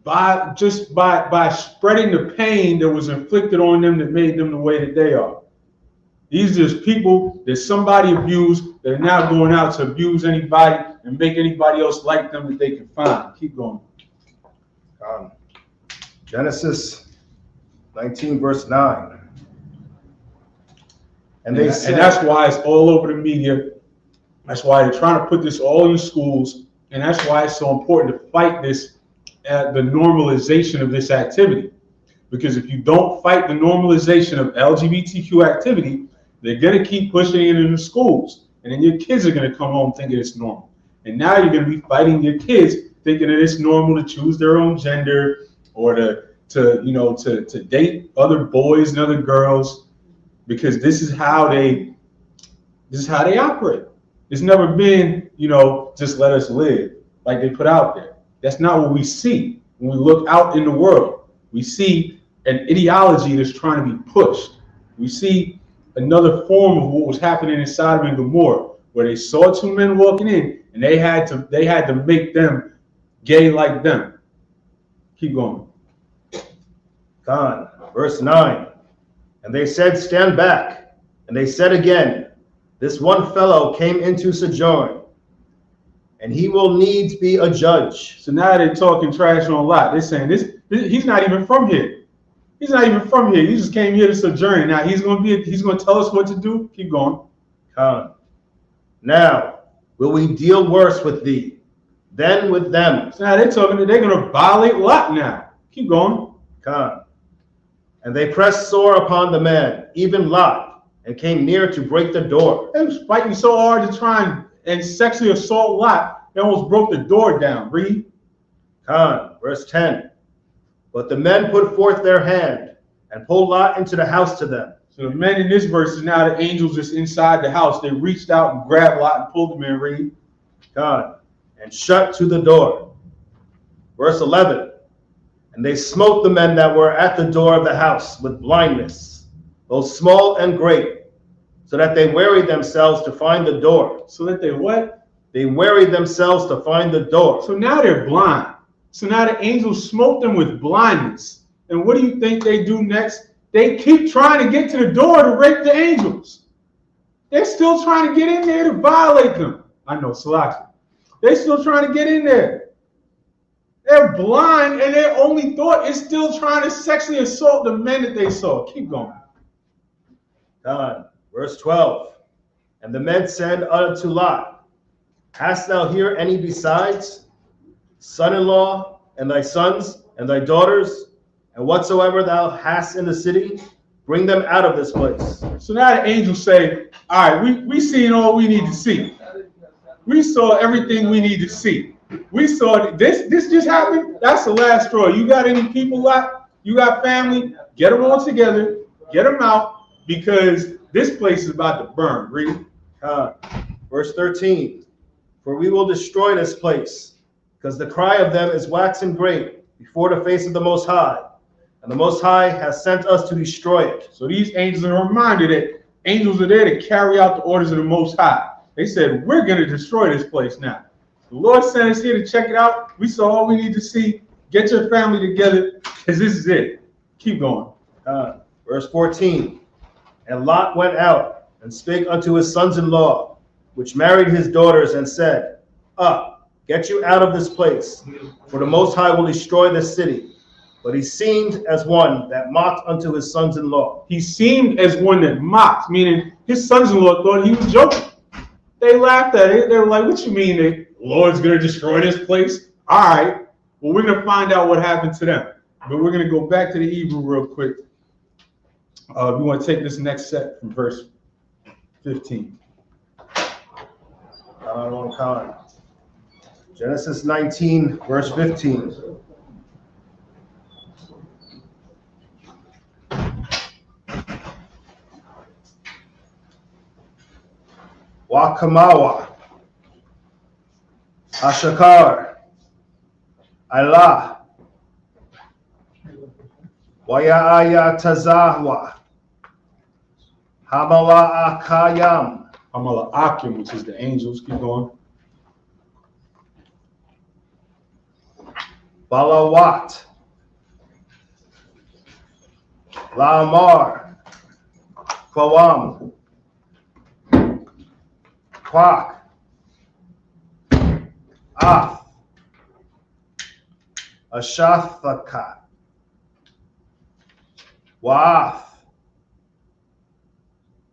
by spreading the pain that was inflicted on them that made them the way that they are. These are just people that somebody abused that are now going out to abuse anybody and make anybody else like them that they can find. Keep going. Genesis 19, verse 9. And they said, and that's why it's all over the media. That's why they're trying to put this all in the schools. And that's why it's so important to fight this, the normalization of this activity. Because if you don't fight the normalization of LGBTQ activity, they're going to keep pushing it in the schools. And then your kids are going to come home thinking it's normal. And now you're going to be fighting your kids thinking that it's normal to choose their own gender or to date other boys and other girls, because this is how they operate. It's never been, just let us live like they put out there. That's not what we see when we look out in the world. We see an ideology that's trying to be pushed. We see another form of what was happening in Sodom and Gomorrah, where they saw two men walking in and they had to make them gay like them. Keep going. Gone. Verse 9. And they said, stand back. And they said again, this one fellow came into sojourn, and he will needs be a judge. So now they're talking trash on Lot. They're saying this he's not even from here. He's not even from here. He just came here to sojourn. Now he's going to tell us what to do. Keep going. Come. Now will we deal worse with thee than with them? So now they're talking that they're going to violate Lot now. Keep going. Come. And they pressed sore upon the man, even Lot, and came near to break the door. They was fighting so hard to try and sexually assault Lot, they almost broke the door down. Read. Come. Verse 10. But the men put forth their hand and pulled Lot into the house to them. So the men in this verse is now the angels just inside the house. They reached out and grabbed Lot and pulled him in. Read. God, and shut to the door. Verse 11. And they smote the men that were at the door of the house with blindness, both small and great, so that they wearied themselves to find the door. So that they what? They wearied themselves to find the door. So now they're blind. So now the angels smote them with blindness. And what do you think they do next? They keep trying to get to the door to rape the angels. They're still trying to get in there to violate them. I know, Salaki. They're still trying to get in there. They're blind, and their only thought is still trying to sexually assault the men that they saw. Keep going. Verse 12. And the men said unto Lot, hast thou here any besides, son-in-law, and thy sons, and thy daughters, and whatsoever thou hast in the city, bring them out of this place. So now the angels say, all right, we seen all we need to see. We saw everything we need to see. We saw this just happened. That's the last straw. You got any people left? You got family? Get them all together. Get them out, because this place is about to burn. Read. Verse 13. For we will destroy this place, because the cry of them is waxen great before the face of the Most High, and the Most High has sent us to destroy it. So these angels are reminded that angels are there to carry out the orders of the Most High. They said, we're going to destroy this place now. The Lord sent us here to check it out. We saw all we need to see. Get your family together, because this is it. Keep going. Verse 14. And Lot went out and spake unto his sons-in-law, which married his daughters, and said, up, get you out of this place, for the Most High will destroy this city. But he seemed as one that mocked unto his sons-in-law. He seemed as one that mocked, meaning his sons-in-law thought he was joking. They laughed at it. They were like, what you mean the Lord's going to destroy this place? All right. Well, we're going to find out what happened to them. But we're going to go back to the Hebrew real quick. We want to take this next set from verse 15. Genesis 19, verse 15. Wakamawa, Ashakar, Allah, Wayaya Tazahwa, Hamala Akayam, Amala Akim, which is the angels. Keep going. Balawat, Lamar, Kwam, Kwak, Af, Ashathaka, Waaf,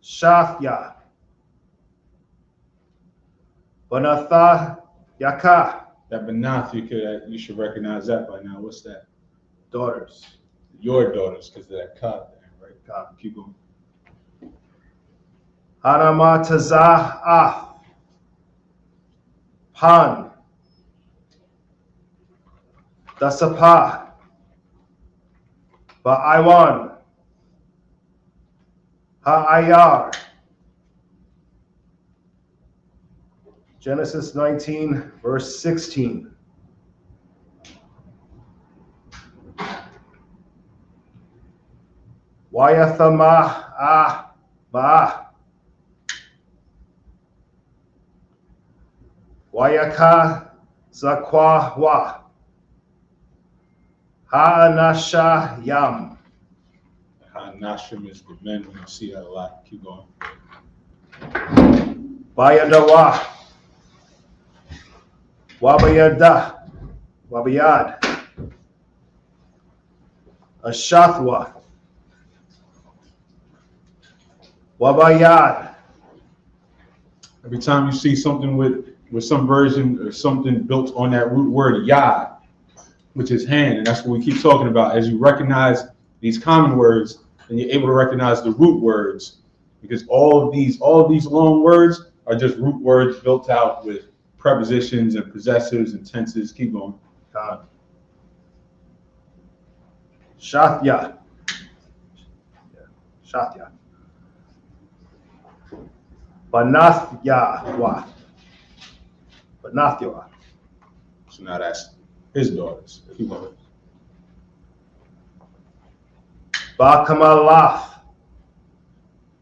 Shafya, Banatha Yaka, That Benath, you should recognize that by now. What's that? daughters. Your daughters, because of that cut there, right? God. Keep going. Hanamatazah Af, Pan, Dasapa, Ba'aiwan, Ha'ayar. Genesis 19, verse 16. Wayathamah ah ba. Wayaka zakwa wa. Ha'anasha yam. Nashim is the men. We're going to see that a lot. Keep going. Bayadawa. Wabayada. Wabayad. Ashathwa. Wabayad. Every time you see something with some version or something built on that root word yad, which is hand, and that's what we keep talking about. As you recognize these common words, then you're able to recognize the root words, because all of these long words are just root words built out with prepositions and possessives and tenses. Keep going. God. Shathya. Shathya. Banathyawa. Banathyawa. So now that's his daughters. Keep going. Bakamalaf.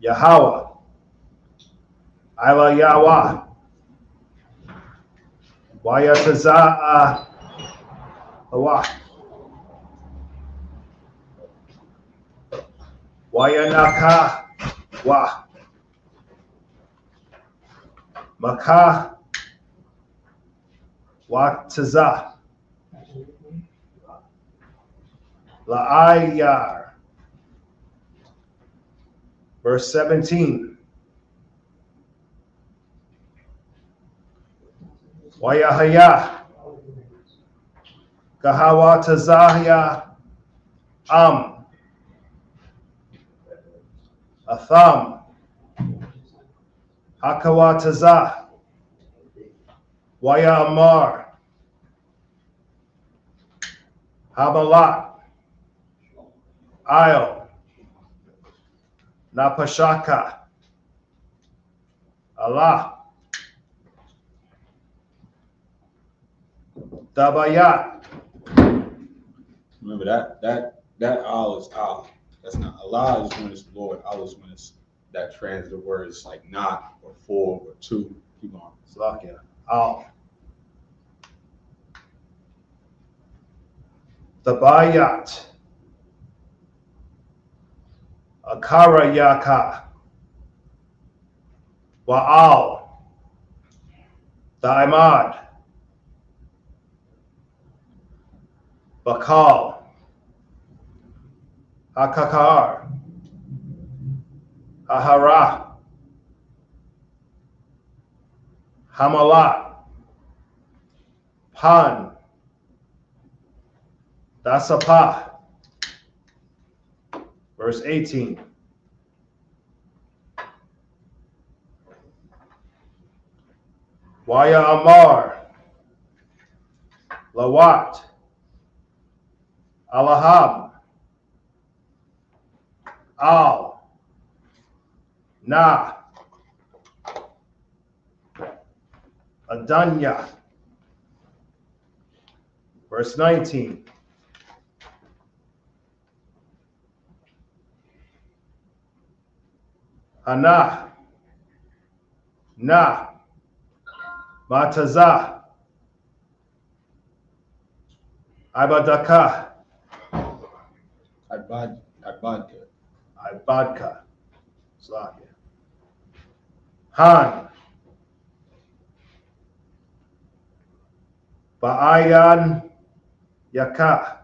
Yahweh. Ila Yahweh. Wayataza'a. Hawa. Wayanaka. Wa. Makah. Wataza. La'ayar. Verse 17. Wayahaya. Kahawatazahya. Atham. Hakawatazah. Waya Amar. Habalat. Io. Napashaka. Allah. Dabayat. Remember that al is al. That's not Allah is when it's Lord. Al is when it's that transitive words like not or for or to. Keep going. Slakia. Al. Dabayat. Akara Yaka. Wa'al. Daimad. Bakal. Hakakar. Ahara. Hamalat. Pan. Dasapa. Verse 18. Waya Amar. Lawat, Alahab, Al, Na, Adanya. Verse 19. Hana, Na, Matazah, Ibadaka, Ibadka, Slakia, Han, Ba'ayan, Yaka,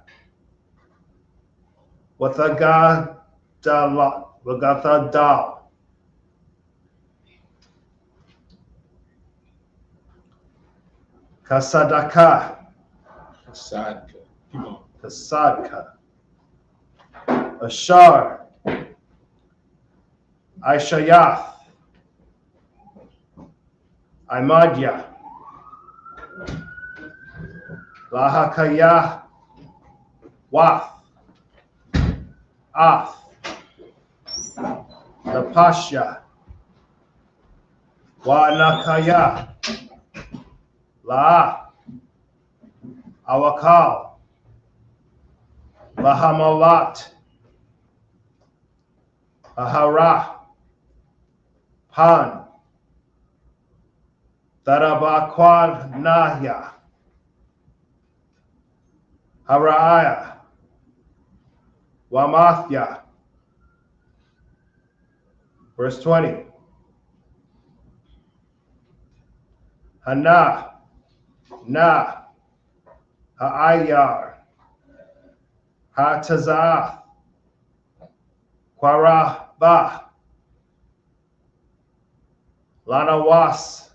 Wathadal, Kasadaka, Kasadka, Ashar, Aishayath, Imadya, Lahakayah, Wath, Ath, Napashya, Wa'anakaya, La, Awakal, Lahamalat, Ahara, Pan, Darabakwan Nahya, Haraya, Wamathya. Verse 20. Hana, Na, Ha'ayar, Ha'tazah, Quarabah, Lanawas,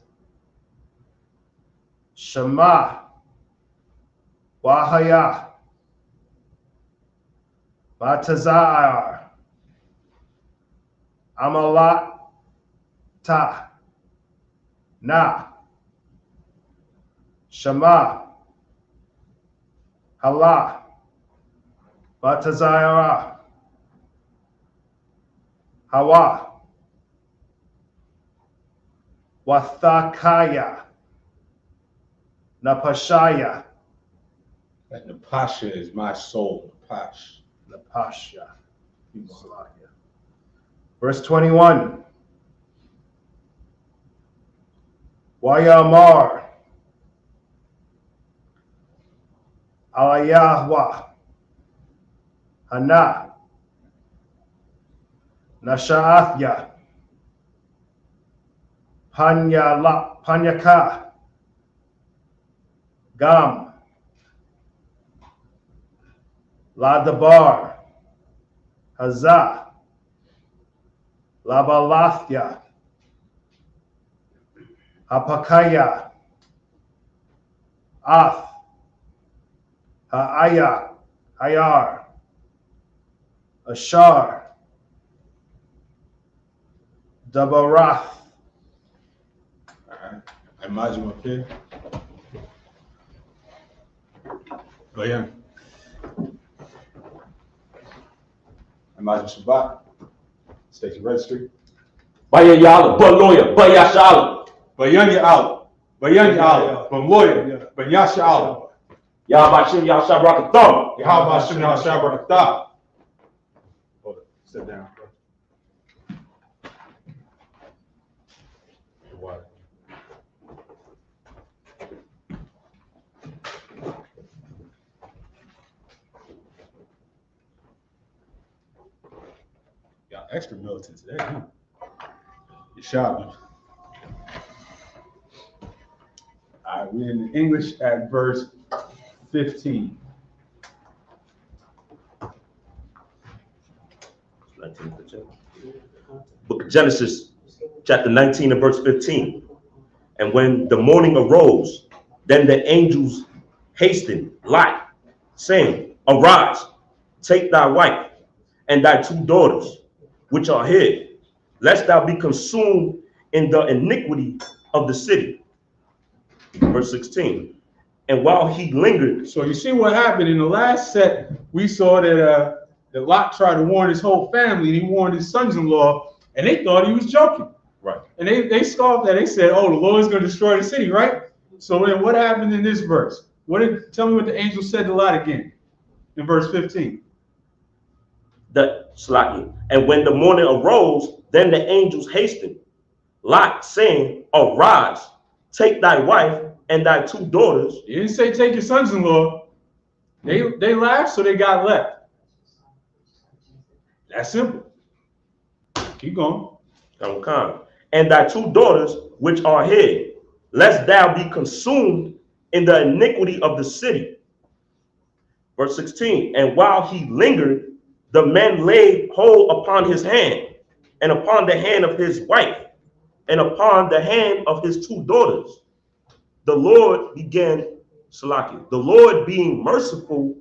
Shema, Wahaya, Matazar, Amalata, Na, Shema, Hala, Matazayara, Hawa, Wathakaya, Napashaya. That Napasha is my soul, Napash. Napasha. Verse 21. Wayamar, Alayahwa, Hana, Nashaathya, Panyaka, Gam, Ladabar, Hazah, Labalathya, Apakaya, Ath, Ha'aya, Ayar, Ashar, Dabarath. Alright. I imagine up here. Bayan. Imagine Shabbat. Station registry. Baya Yala, but lawyer, Baya Shala. Bayan Ya'ala. Bayan Ya'ala. From lawyer. Bayan Ya'ala. Yahbashim Yahshabrakatah. Yahweh Hashem Yahshua Barakatah. Hold it. Sit down. The water. Got extra militant today, huh? You shot me. All right, we're in English at verse 15. 19th Book of Genesis, chapter 19 and verse 15. And when the morning arose, then the angels hastened Lot, saying, Arise, take thy wife and thy two daughters, which are hid, lest thou be consumed in the iniquity of the city. Verse 16. And while he lingered, So you see what happened in the last set, we saw that Lot tried to warn his whole family, and he warned his sons-in-law, and they thought he was joking. right? And they scoffed at it. They said, oh, the Lord's going to destroy the city, right? So then what happened in this verse? Tell me what the angel said to Lot again in verse 15. And when the morning arose, then the angels hastened Lot, saying, arise, take thy wife and thy 2 daughters. He didn't say take your sons-in-law. They laughed, so they got left. That's simple. Keep going. And thy 2 daughters, which are hid, lest thou be consumed in the iniquity of the city. Verse 16, and while he lingered, the men laid hold upon his hand, and upon the hand of his wife, and upon the hand of his 2 daughters. The Lord began, the Lord being merciful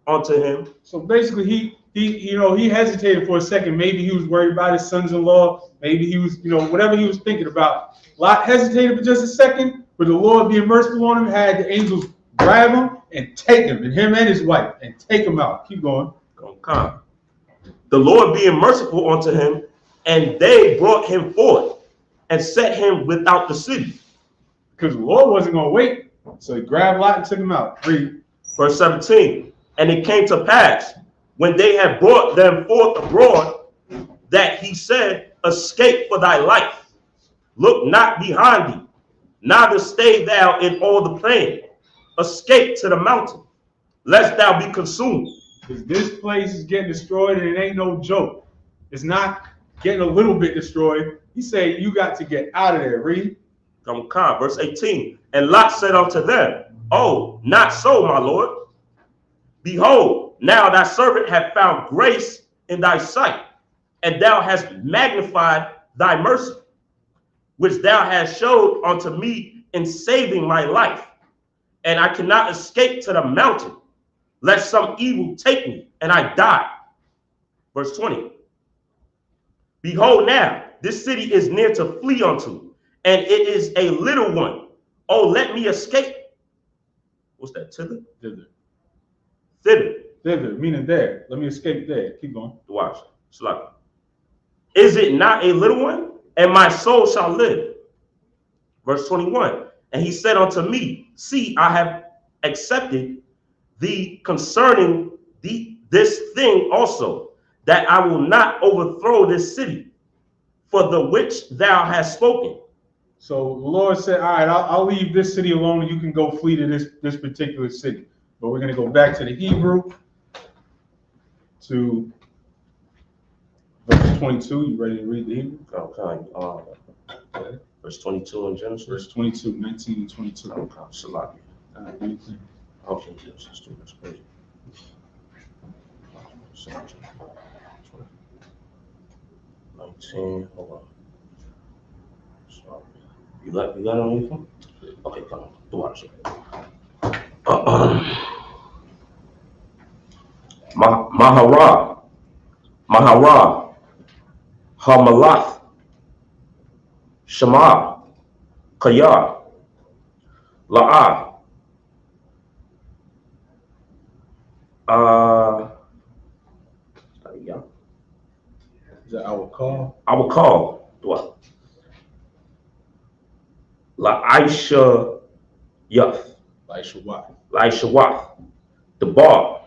unto him. So basically, he hesitated for a second. Maybe he was worried about his sons-in-law. Maybe he was, whatever he was thinking about. Lot hesitated for just a second, but the Lord being merciful on him had the angels grab him and take him, and him and his wife, and take him out. Keep going. The Lord being merciful unto him, and they brought him forth and set him without the city. Because the Lord wasn't going to wait. So he grabbed Lot and took him out. Read. Verse 17, and it came to pass, when they had brought them forth abroad, that he said, escape for thy life. Look not behind thee, neither stay thou in all the plain. Escape to the mountain, lest thou be consumed. Because this place is getting destroyed, and it ain't no joke. It's not getting a little bit destroyed. He said, you got to get out of there. Read. Verse 18, and Lot said unto them, oh, not so, my Lord. Behold, now thy servant hath found grace in thy sight, and thou hast magnified thy mercy, which thou hast showed unto me in saving my life. And I cannot escape to the mountain, lest some evil take me, and I die. Verse 20. Behold, now this city is near to flee unto, and it is a little one. Oh, let me escape. What's that? Thither? Thither. Thither. Thither, meaning there. Let me escape there. Keep going. Watch. Slack. Is it not a little one? And my soul shall live. Verse 21. And he said unto me, see, I have accepted thee concerning this thing also, that I will not overthrow this city, for the which thou hast spoken. So the Lord said, all right, I'll leave this city alone, and you can go flee to this particular city. But we're going to go back to the Hebrew, to verse 22. You ready to read the Hebrew? Okay. Verse 22 in Genesis. Verse 22, 19 and 22. Okay. Salaki. Okay, Genesis 2. That's crazy. 19. Hold on. Sorry. You got it on your phone? Okay, come on. Do watch it. Mahara, Hamalath, Shema, Kayar, La'ah, Is that our call? I will call what? La'isha Yath, La'isha Wath, the bar,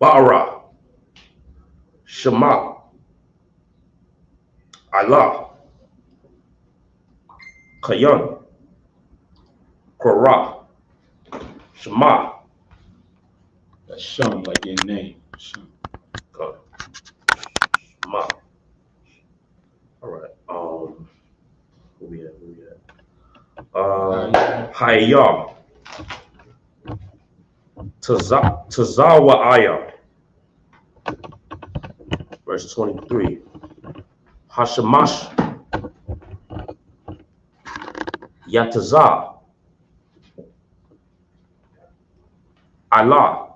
Ba'ara, Shema, Allah, Kayan, Korah, Shema. That's Shum, like in name. Shum. God. Shema. All right. Where we at? Hayah. Tazawa Ayah. Verse 23. Hashemash. Yatazah. Allah.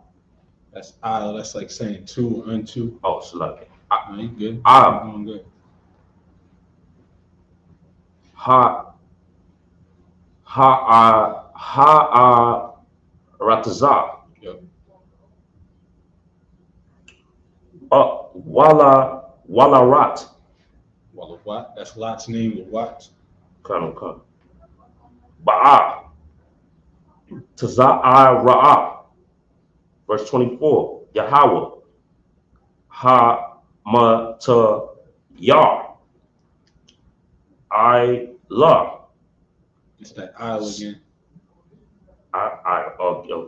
That's like saying to, unto. Oh, Salaki. You good? Ah. Going good. Ratazah. Yep. Wala Rat. Well, what? That's Lot's name. The what? Come. Ba'a. Taza'a Ra'ah. Verse 24. Yahweh. Yar. I love. It's that isle again.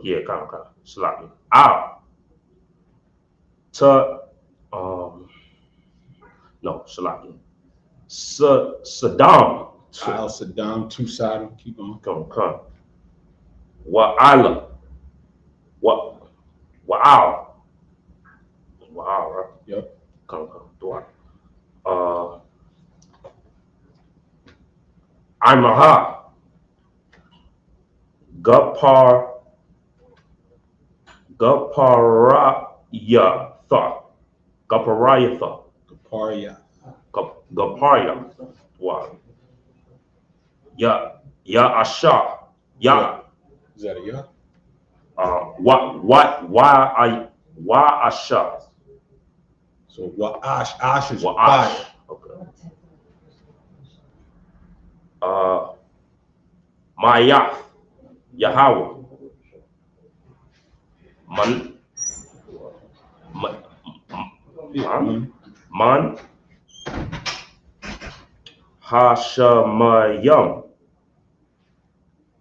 Yeah, come. Slappy. Ow. No, Slappy. Sodom. Isle, Saddam, two Sodom. Keep on. Come. Wa'ala. Wa'al. Wa'al, right? Yep. Come. Do I? Imaha. Gaparayatha. Gaparia. Gaparia. Wow. Ya Asha. Ya. Is that a ya? Why Asha? So what? Ash is Why fire. Ash? Okay. Mayath. Yahweh. Man. Hashamayam.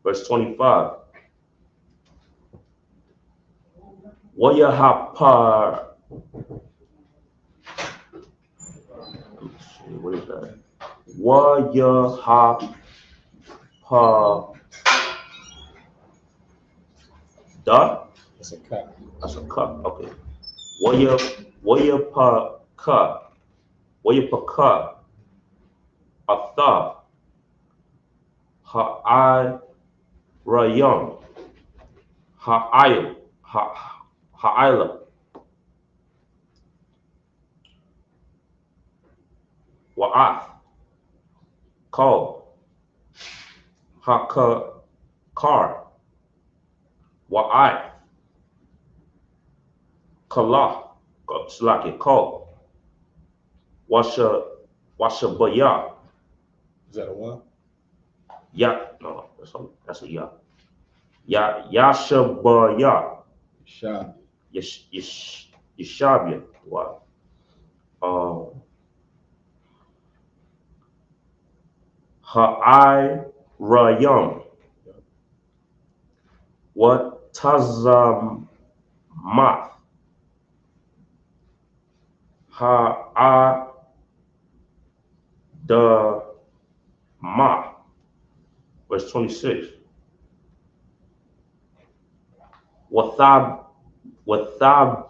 Verse 25. Wayahapar. What is that? Wayahapar. Da? It's a cup. That's a cup. Okay. Wayapaka. Atha. Ha'irayam. Ha'ila. Wa'ath. Kal. Hakakar. Wa'ai. Kala. Slaki. Kal. Washabaya. Is that a what? Ya. No, that's a ya. Yashabaya. Shab. Yeshabia. Wow. Ha'irayam. What tazamath. Ha'adama. Verse 26. Wathab. What's the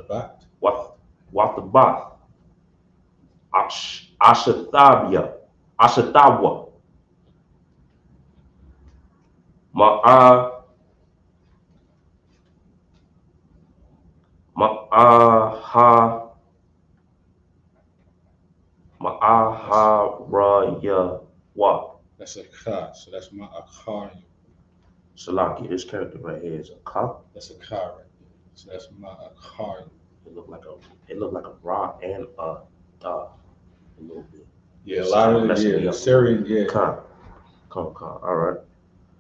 bat? Wathabath. Ashathabwa. Ma'aharaya. That's a car. So that's my akar. Salaki, this character right here is a cup. That's a car right there. So that's my akar. It looked like a rock and a little bit. Yeah, a lot of the Syrian, yeah. Come. All right.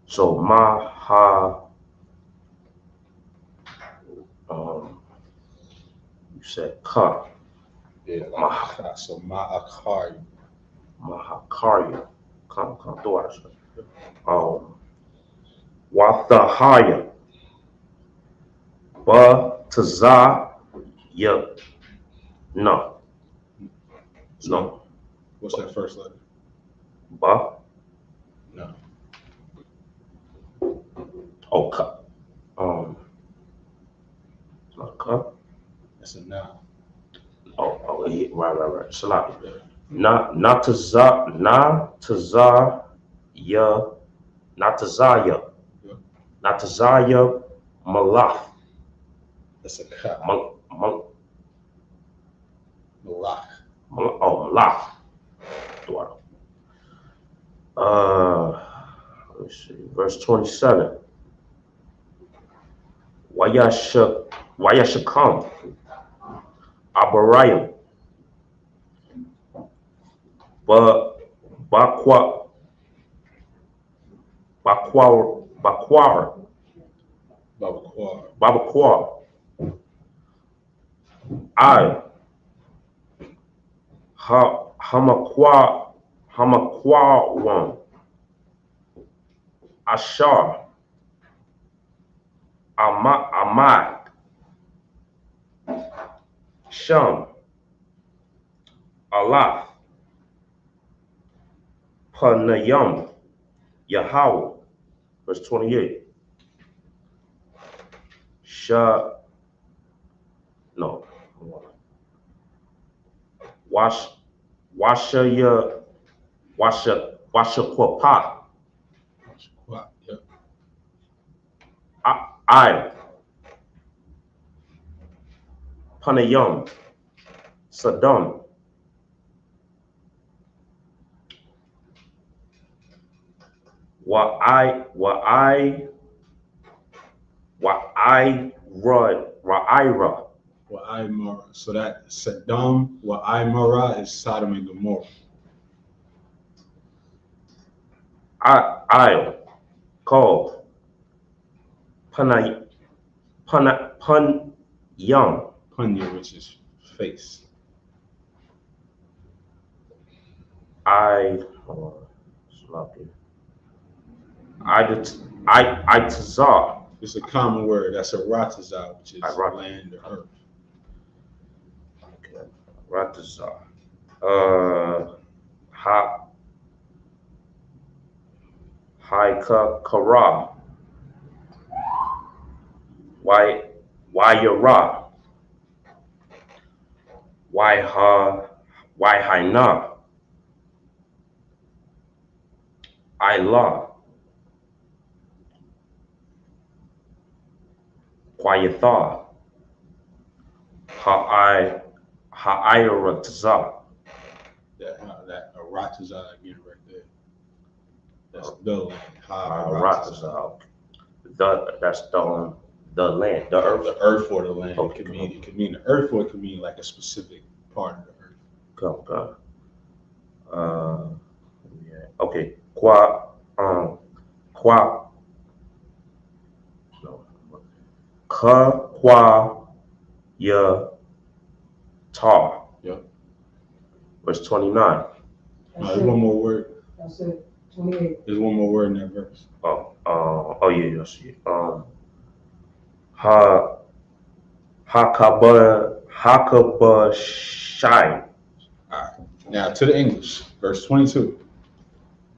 So you said ka. Yeah, like so my akar. Mahakaria. Come, do I say? Wathahaya. Tazaya. No. What's that first letter? Ba. No. Oh, cup. It's not a cup. That's a noun. Oh, yeah, right. Salaki. Natazaya Malach. That's a cup. Malach. Malach. Let me see, verse 27. Wayashakam, Abarayim, Babaquar, I, Hamaquawan, Ashar, Amad, Sham, Alaf, Panayam, Yahweh, verse 28. Washaquapa, Yep. I, Panayam, Sodom, Wa'ira. Wa'imara. So that Sodom, Wa'imara is Sodom and Gomorrah. I call Punyam, Punya, which is face. Itazar, It's a common word. That's a ratazah, which is Rat- land or earth. okay, Ratazar, Haikakara, Wayara, Wayhaina, Ilah, Quayatha, Ha'iratzah. That ratazah again right there. That's the land. Ha'iratzah. That's the land, the earth. The earth or the land. Okay. It could mean the earth, or it could mean like a specific part of the earth. Come. Okay. Qua ya tar. Yep. Verse 29. There's one more word. That's it, 28. There's one more word in that verse. Yeah, I see it. Hakabashai. All right. Now to the English. Verse 22.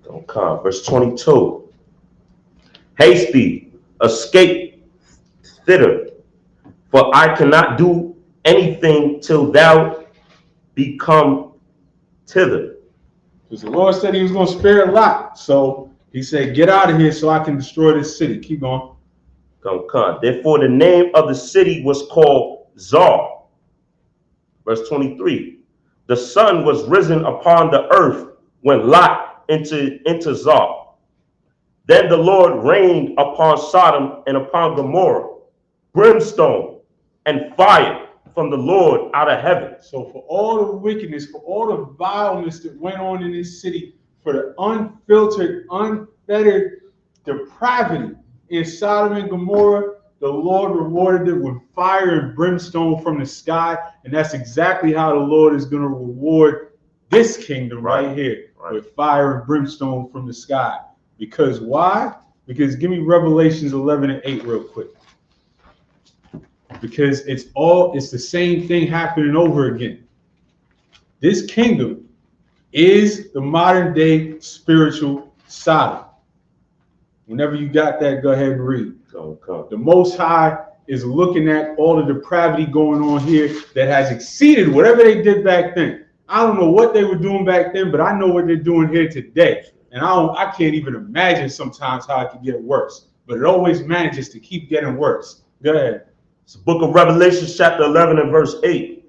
Don't come. Verse 22. Haste thee, escape thither, for I cannot do anything till thou become thither. Because the Lord said he was going to spare Lot. So he said, get out of here so I can destroy this city. Keep going. Come. Therefore, the name of the city was called Zar. Verse 23. The sun was risen upon the earth when Lot entered into Zar. Then the Lord rained upon Sodom and upon Gomorrah brimstone and fire from the Lord out of heaven. So for all the wickedness, for all the vileness that went on in this city, for the unfiltered, unfettered depravity in Sodom and Gomorrah, the Lord rewarded it with fire and brimstone from the sky. And that's exactly how the Lord is going to reward this kingdom right here, with fire and brimstone from the sky. Because why? Because give me Revelations 11:8 real quick. Because it's the same thing happening over again. This kingdom is the modern day spiritual Sodom. Whenever you got that, go ahead and read. The Most High is looking at all the depravity going on here that has exceeded whatever they did back then. I don't know what they were doing back then, but I know what they're doing here today. And I can't even imagine sometimes how it could get worse. But it always manages to keep getting worse. Go ahead. It's the book of Revelation, chapter 11 and verse 8.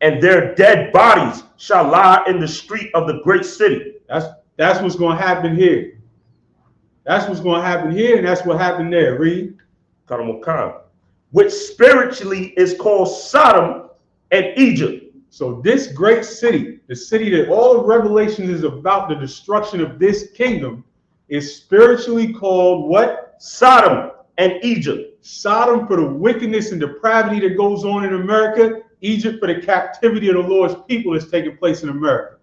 and their dead bodies shall lie in the street of the great city. That's what's going to happen here. That's what's going to happen here, and that's what happened there. Read. Which spiritually is called Sodom and Egypt. So this great city, the city that all of Revelation is about, the destruction of this kingdom, is spiritually called what? Sodom and Egypt. Sodom for the wickedness and depravity that goes on in America. Egypt for the captivity of the Lord's people that's taking place in America.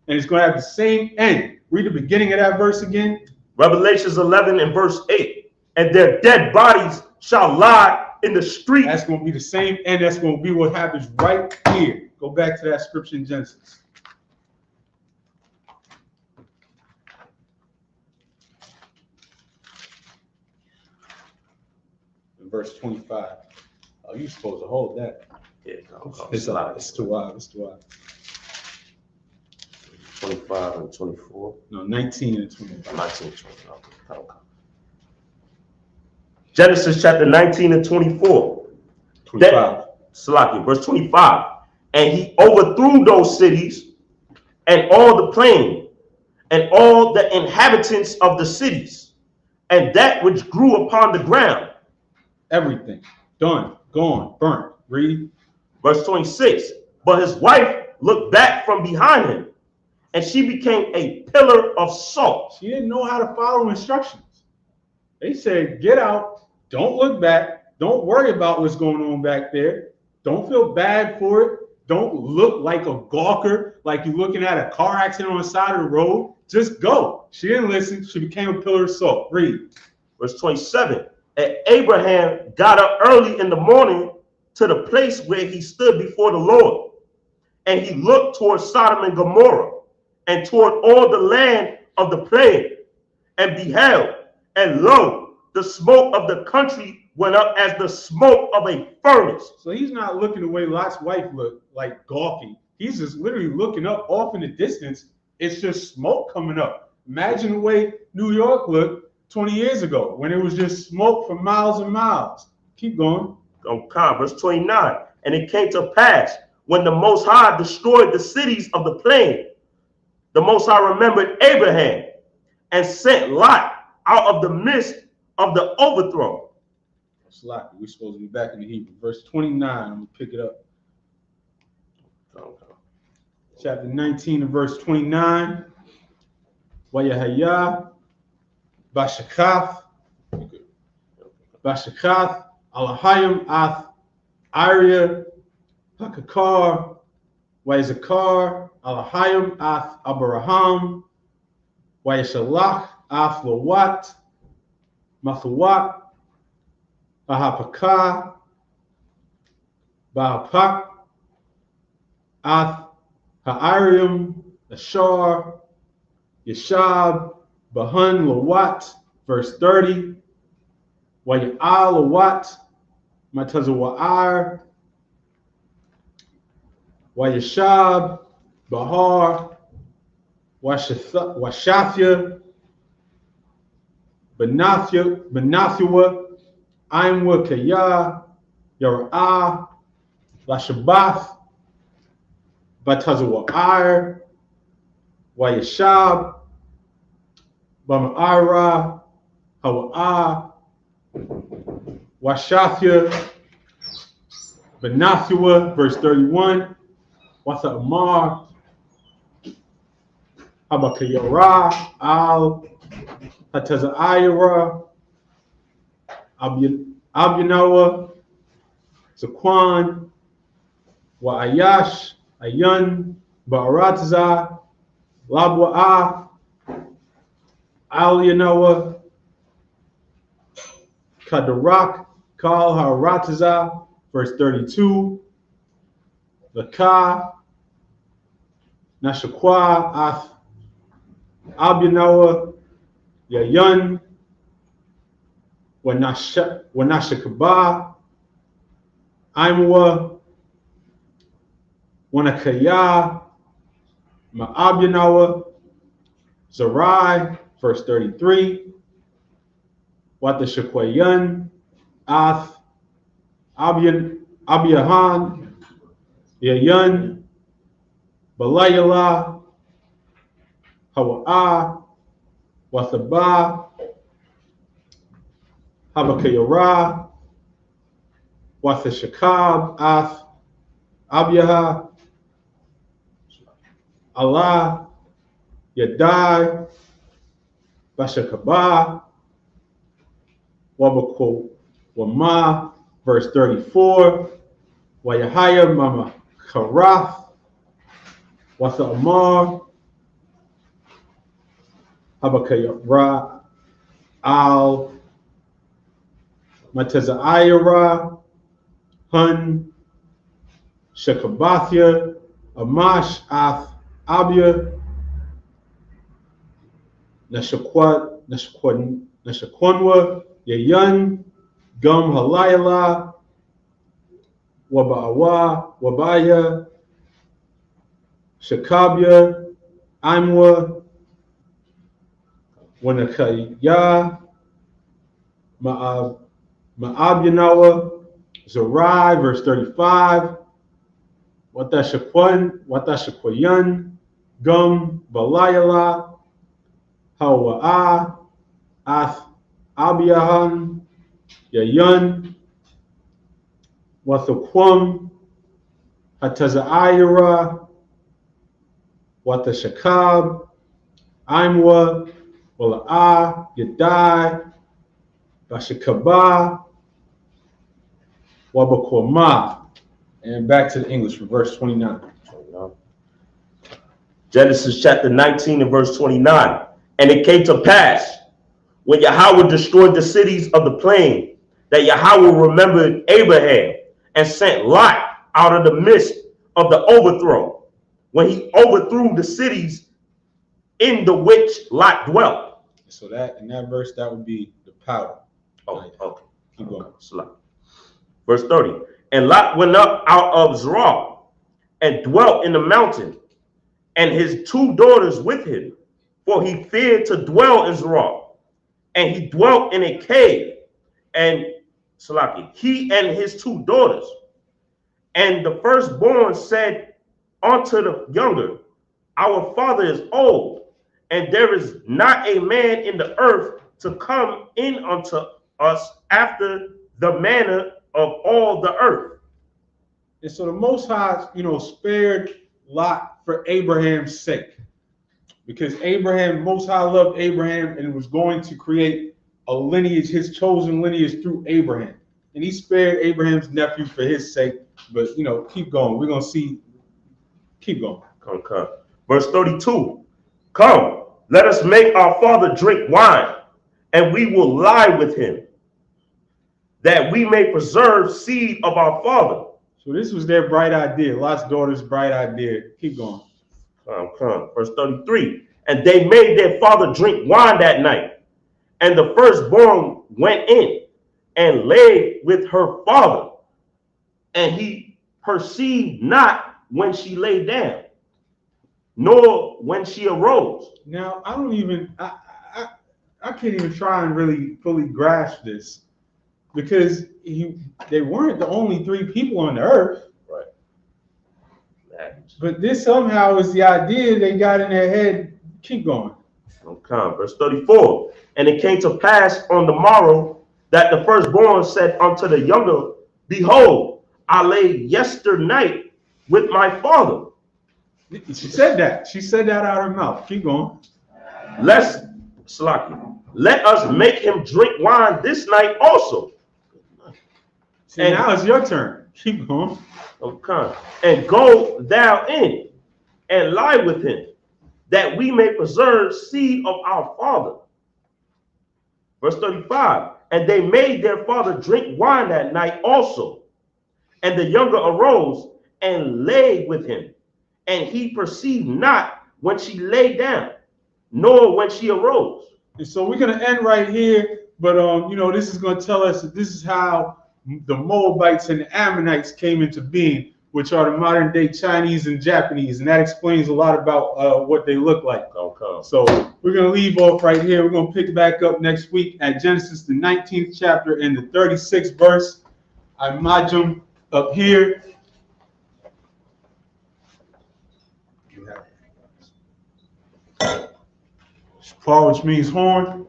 And it's going to have the same end. Read the beginning of that verse again. Revelations 11 and verse 8. And their dead bodies shall lie in the street. That's going to be the same end. That's going to be what happens right here. Go back to that scripture in Genesis. In verse 25. Oh, you're supposed to hold that. Yeah, It's too wide. It's too wide. 25 and 24. No, 19 and 25. 19 and 24. Okay. Genesis chapter 19 and 24. 25. Verse 25. And he overthrew those cities and all the plain and all the inhabitants of the cities and that which grew upon the ground. Everything. Done. Gone. Burnt. Read. Verse 26. But his wife looked back from behind him, and she became a pillar of salt. She didn't know how to follow instructions. They said, get out. Don't look back. Don't worry about what's going on back there. Don't feel bad for it. Don't look like a gawker, like you're looking at a car accident on the side of the road. Just go. She didn't listen. She became a pillar of salt. Read. Verse 27. And Abraham got up early in the morning to the place where he stood before the Lord. And he looked toward Sodom and Gomorrah and toward all the land of the plain, and beheld, and lo, the smoke of the country went up as the smoke of a furnace. So he's not looking the way Lot's wife looked, like gawking. He's just literally looking up off in the distance. It's just smoke coming up. Imagine the way New York looked 20 years ago when it was just smoke for miles and miles. Keep going. Verse 29. And it came to pass when the Most High destroyed the cities of the plain, the Most High remembered Abraham and sent Lot out of the midst of the overthrow. Sloppy. We're supposed to be back in the Hebrew. Verse 29. I'm going to pick it up. Chapter 19 and verse 29. Wayahaya Bashakath Alahayim Ath Arya Hakakar Wayzakar Alahayim Ath Abraham Wayashalach Ath Lawat Mathawat Bahapaka Bahapak Ath Ha'arim Ashar Yeshab Bahan Lawat. Verse 30. Wayal Lawat Matazawa'ar Wayashab Bahar Washafia Benathua Aimwa Kaya Yara'ah Lashabath Batazawa'ar Wayashab Bama'ara Hawa'ah Washafia Benathua. Verse 31. Watha Amar Habakayara Al Hataza'ayara Abyanawa Zaquan Wa'ayash Ayun Ba'aratza Labwa'a Alyanawa Kadarak Kal Harataza. Verse 32. Laka Nashakwa Ath Abyanawa Yayun Wanashakaba Imwa Wanakaya Ma'abyanawa Zarai. Verse 33. Watashakwayan Ath Abyahan Yayun, Balayala, Hawa'ah, Wathaba, Habakayara, Wathashakab, Ath, Abyaha, Allah, Yadai, Bashakabah, Wabako, Wama, verse 34, Wayahaya, Mama Karath, Watha Amar, Habakayara, Al, Matazayara, Hun, Shekabathia, Amash, Ath, Abia, Nashakwanwa, Yayun, Gum Halayala, Waba'awa, Wabaya, Shakabya, Imwa, Wanakaya, Ma'abyanawa, Zerai, verse 35, Watashakwayan, Gum, Balayala, Hawa'ah, Ath, Abiyahan, Yayun, Wathakwam, Hatazayara, Watashakab, Imwa, Wala'ah, Yadai, Bashakabah, Wabakwama. And back to the English for verse 29. Genesis chapter 19 and verse 29. And it came to pass, when Yahweh destroyed the cities of the plain, that Yahweh remembered Abraham and sent Lot out of the midst of the overthrow, when he overthrew the cities in the which Lot dwelt. So that in that verse, that would be the power. Oh, okay. Keep going. Verse 30. And Lot went up out of Zoar and dwelt in the mountain, and his 2 daughters with him, for he feared to dwell in Zoar. And he dwelt in a cave, and he and his 2 daughters. And the firstborn said unto the younger, Our father is old, and there is not a man in the earth to come in unto us after the manner of all the earth. And so the Most High, spared Lot for Abraham's sake, because Most High loved Abraham and was going to create a lineage, his chosen lineage through Abraham. And he spared Abraham's nephew for his sake. But, keep going. We're going to see. Keep going. Come. Verse 32. Come, let us make our father drink wine, and we will lie with him, that we may preserve seed of our father. So this was their bright idea. Lot's daughter's bright idea. Keep going. Come. Verse 33. And they made their father drink wine that night. And the firstborn went in and lay with her father. And he perceived not when she lay down, nor when she arose. Now, I can't even try and really fully grasp this, because they weren't the only 3 people on the earth. Right. But this somehow is the idea they got in their head. Keep going. Okay. Verse 34. And it came to pass on the morrow that the firstborn said unto the younger, Behold, I lay yesternight with my father. She said that. She said that out of her mouth. Keep going. Let us make him drink wine this night also. See, and now it's your turn. Keep going. Okay. And go thou in and lie with him, that we may preserve seed of our father. Verse 35. And they made their father drink wine that night also. And the younger arose and lay with him. And he perceived not when she lay down, nor when she arose. And so we're going to end right here. But, this is going to tell us that this is how the Moabites and the Ammonites came into being, which are the modern day Chinese and Japanese. And that explains a lot about what they look like. Okay. So we're going to leave off right here. We're going to pick back up next week at Genesis, the 19th chapter and the 36th verse. I imagine up here. Shapar, which means horn.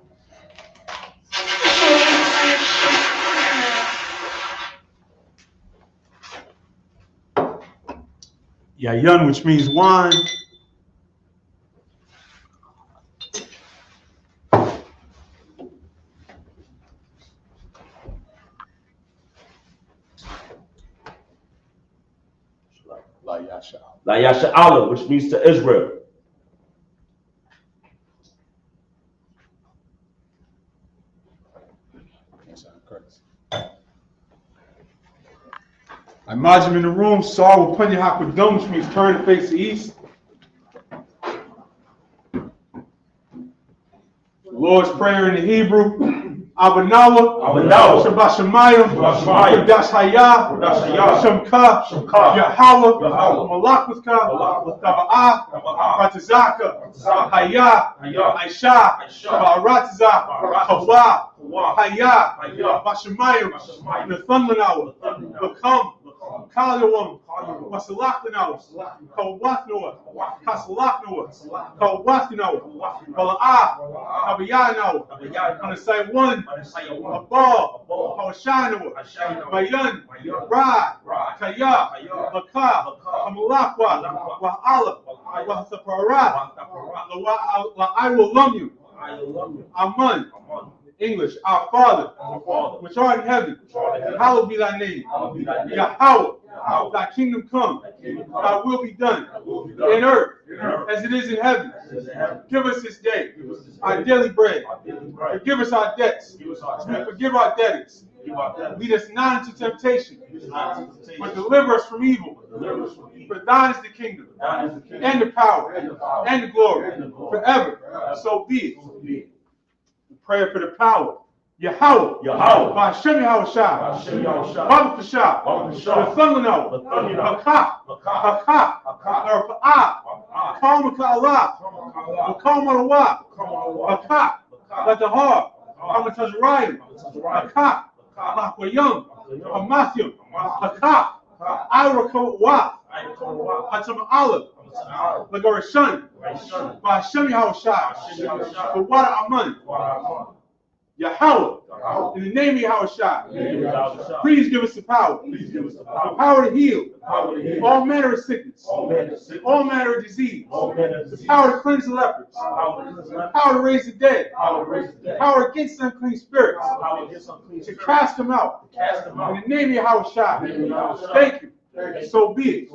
Yayan, which means wine. Layasha'ala, which means to Israel. I imagine him in the room, saw with Punya Hakadum, which means turn to face the east. The Lord's Prayer in the Hebrew. Abanawa, Shabbat Shemayim, Kodash Hayah, Shemka, Yahweh, Malakutka, Taba'ah, Ratazaka, Hayah, Aisha, Ba'aratazah, Hawa, Hayah, Bashemayim, Nathunlanawa, Bakam, Kaliyawam, Wasalakanawa, Kawatnawa, Kasalaknawa, Kawatnawa, Bala'ah, Kabiyanawa, on the side one, Abal, Hawashanawa, Bayan, Ra, Kaya, Baka, Amalakwa, Wa'ala, Wa'athaparat, I will love you. Aman. English, our Father, which art in heaven, hallowed be thy name. Yahweh, thy kingdom come, thy will be done, in earth as it is in heaven. Give us this day our daily bread. Forgive us our debts, as we forgive our debtors. Lead us not into temptation, but deliver us from evil. For thine is the kingdom, and the power, and the glory, forever. So be it. Prayer for the power. Yahweh. Ba'ashem Yahushua. Baruch Hashem. Nathunlanawa. Bakah. Narpa'ah. Kal Maka'Allah. Bakal Malawah. Bakah. Latahar. Amatazarayim. Bakah. Lakwayum. Amathyum. Bakah. Ira Kawah. Hatam Aleph. Lagarashan. Ba'ashem Yahushua. For water Aman. Yahweh, in the name of Yahushua, please give us the power. The power to heal all manner of sickness, all manner of disease, the power to cleanse the lepers, the power to raise the dead, the power against unclean spirits, to cast them out. In the name of Yahushua, thank you. So be it.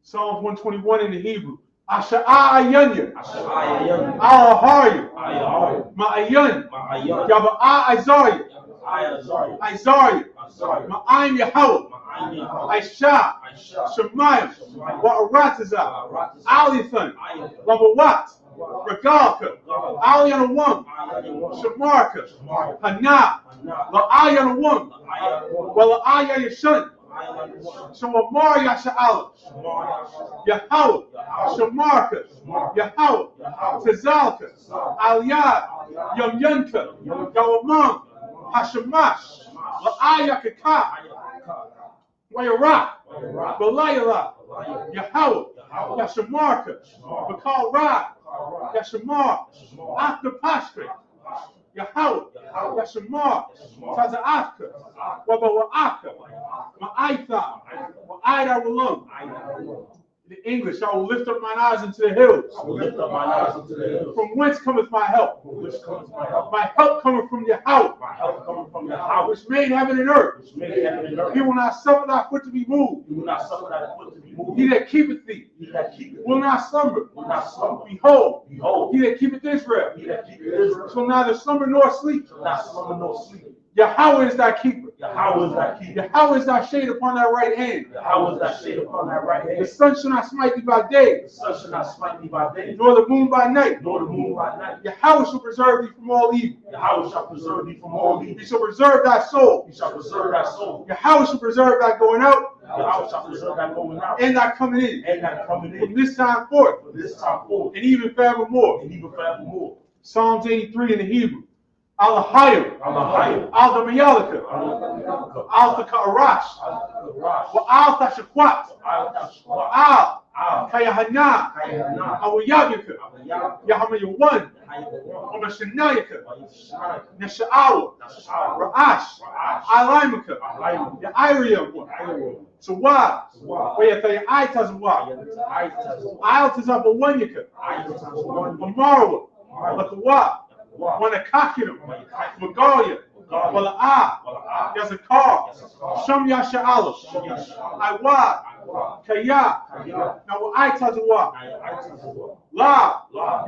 Psalms 121 in the Hebrew. Asha'ayanya, Al-Harya, Ma'ayan, Yaba'a Isaiah, Ma'ayim Yahweh, Aisha, Shemayim, Wa'aratazah, Alithan, Labawat, Regalka, Aliyanawam, Shamarka, Hana, La'ayanawam, Wala'ayayashan, Shamar Yasha'ala, Yahweh, Shamarka, Yahweh, Tazalka, Aliyah, Yamyanka, Gawamam, Hashamash, La'ayakaka, Wayarak, Balayala, Yahweh, Yashamarka, Bakal Ra, Yashamar, Aktapashka, Yahweh, Yashamar, Taza'afka, Wabawa'aka, Ma'aitha, Wa'aida Walum. In English, I will lift up mine eyes into the hills. From whence cometh my help? My help cometh from Yahweh, which made heaven and earth. He will not suffer thy foot to be moved. He that keepeth thee will not slumber. Behold, he that keepeth Israel shall neither slumber nor sleep. Yahweh is thy keeper. Yahweh is thy shade upon thy right hand. The sun shall not smite thee by day, nor the moon by night. Yahweh shall preserve thee from all evil. He shall preserve thy soul. Yahweh shall preserve thy going out and thy coming in. From this time forth and even forevermore. Psalms 83 in the Hebrew. Al-Hayim, Al-Damayalika, Al-Takarash, Al-Tashakwat, Al-Kayahana, Al-Yabika, Yahamayawan, Omashanayaka, Nasha'awa, Ra'ash, Alaimaka, Yairiam, Sawa, Wayataya Itazwa, Altazabawanyaka, Amarawa, Lakawa, Wanakakinum, Magalia, Wala'ah, Yazakar, Sham Yasha'ala, Iwad, Kaya, now Itazwa, La,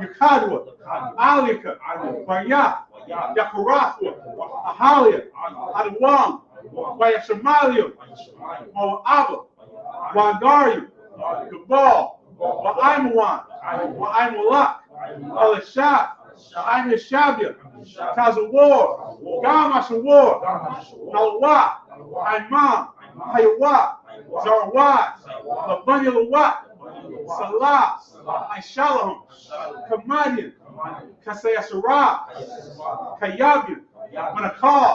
Yakadwa, Alika, Baya, Yakarathwa, Ahalia, Adawam, Wayashamalia, Mo'aba, Wandarium, Gabal, Wa'aimawan, Wa'aimalak, Alashab, Aimishabia, Tazawar, Gamashawar, Nalwa, Imam, Hayawa, Zarwad, Labanya Lawat, Salah, Aishalahum, Kamadian, Kasayasara, Kayabian, Manakal,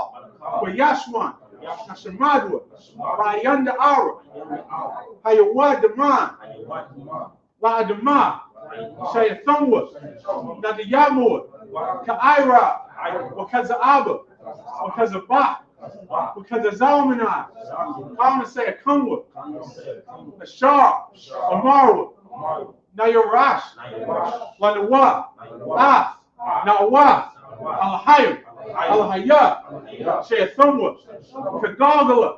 Wayashwan, Nashamadwa, Rayanda Ara, Hayawad Daman, La Adama, Shayathamwa, Nadiyamua, Ka'ira, Wakazaaba, Wakazabah, Wakazazalmanai, Kamasay Akumwa, Ashar, Amarwa, Nayorash, Lanawa, Ah, Nawa, Alahayim, Alahaya, Shayathamwa, Kagagala,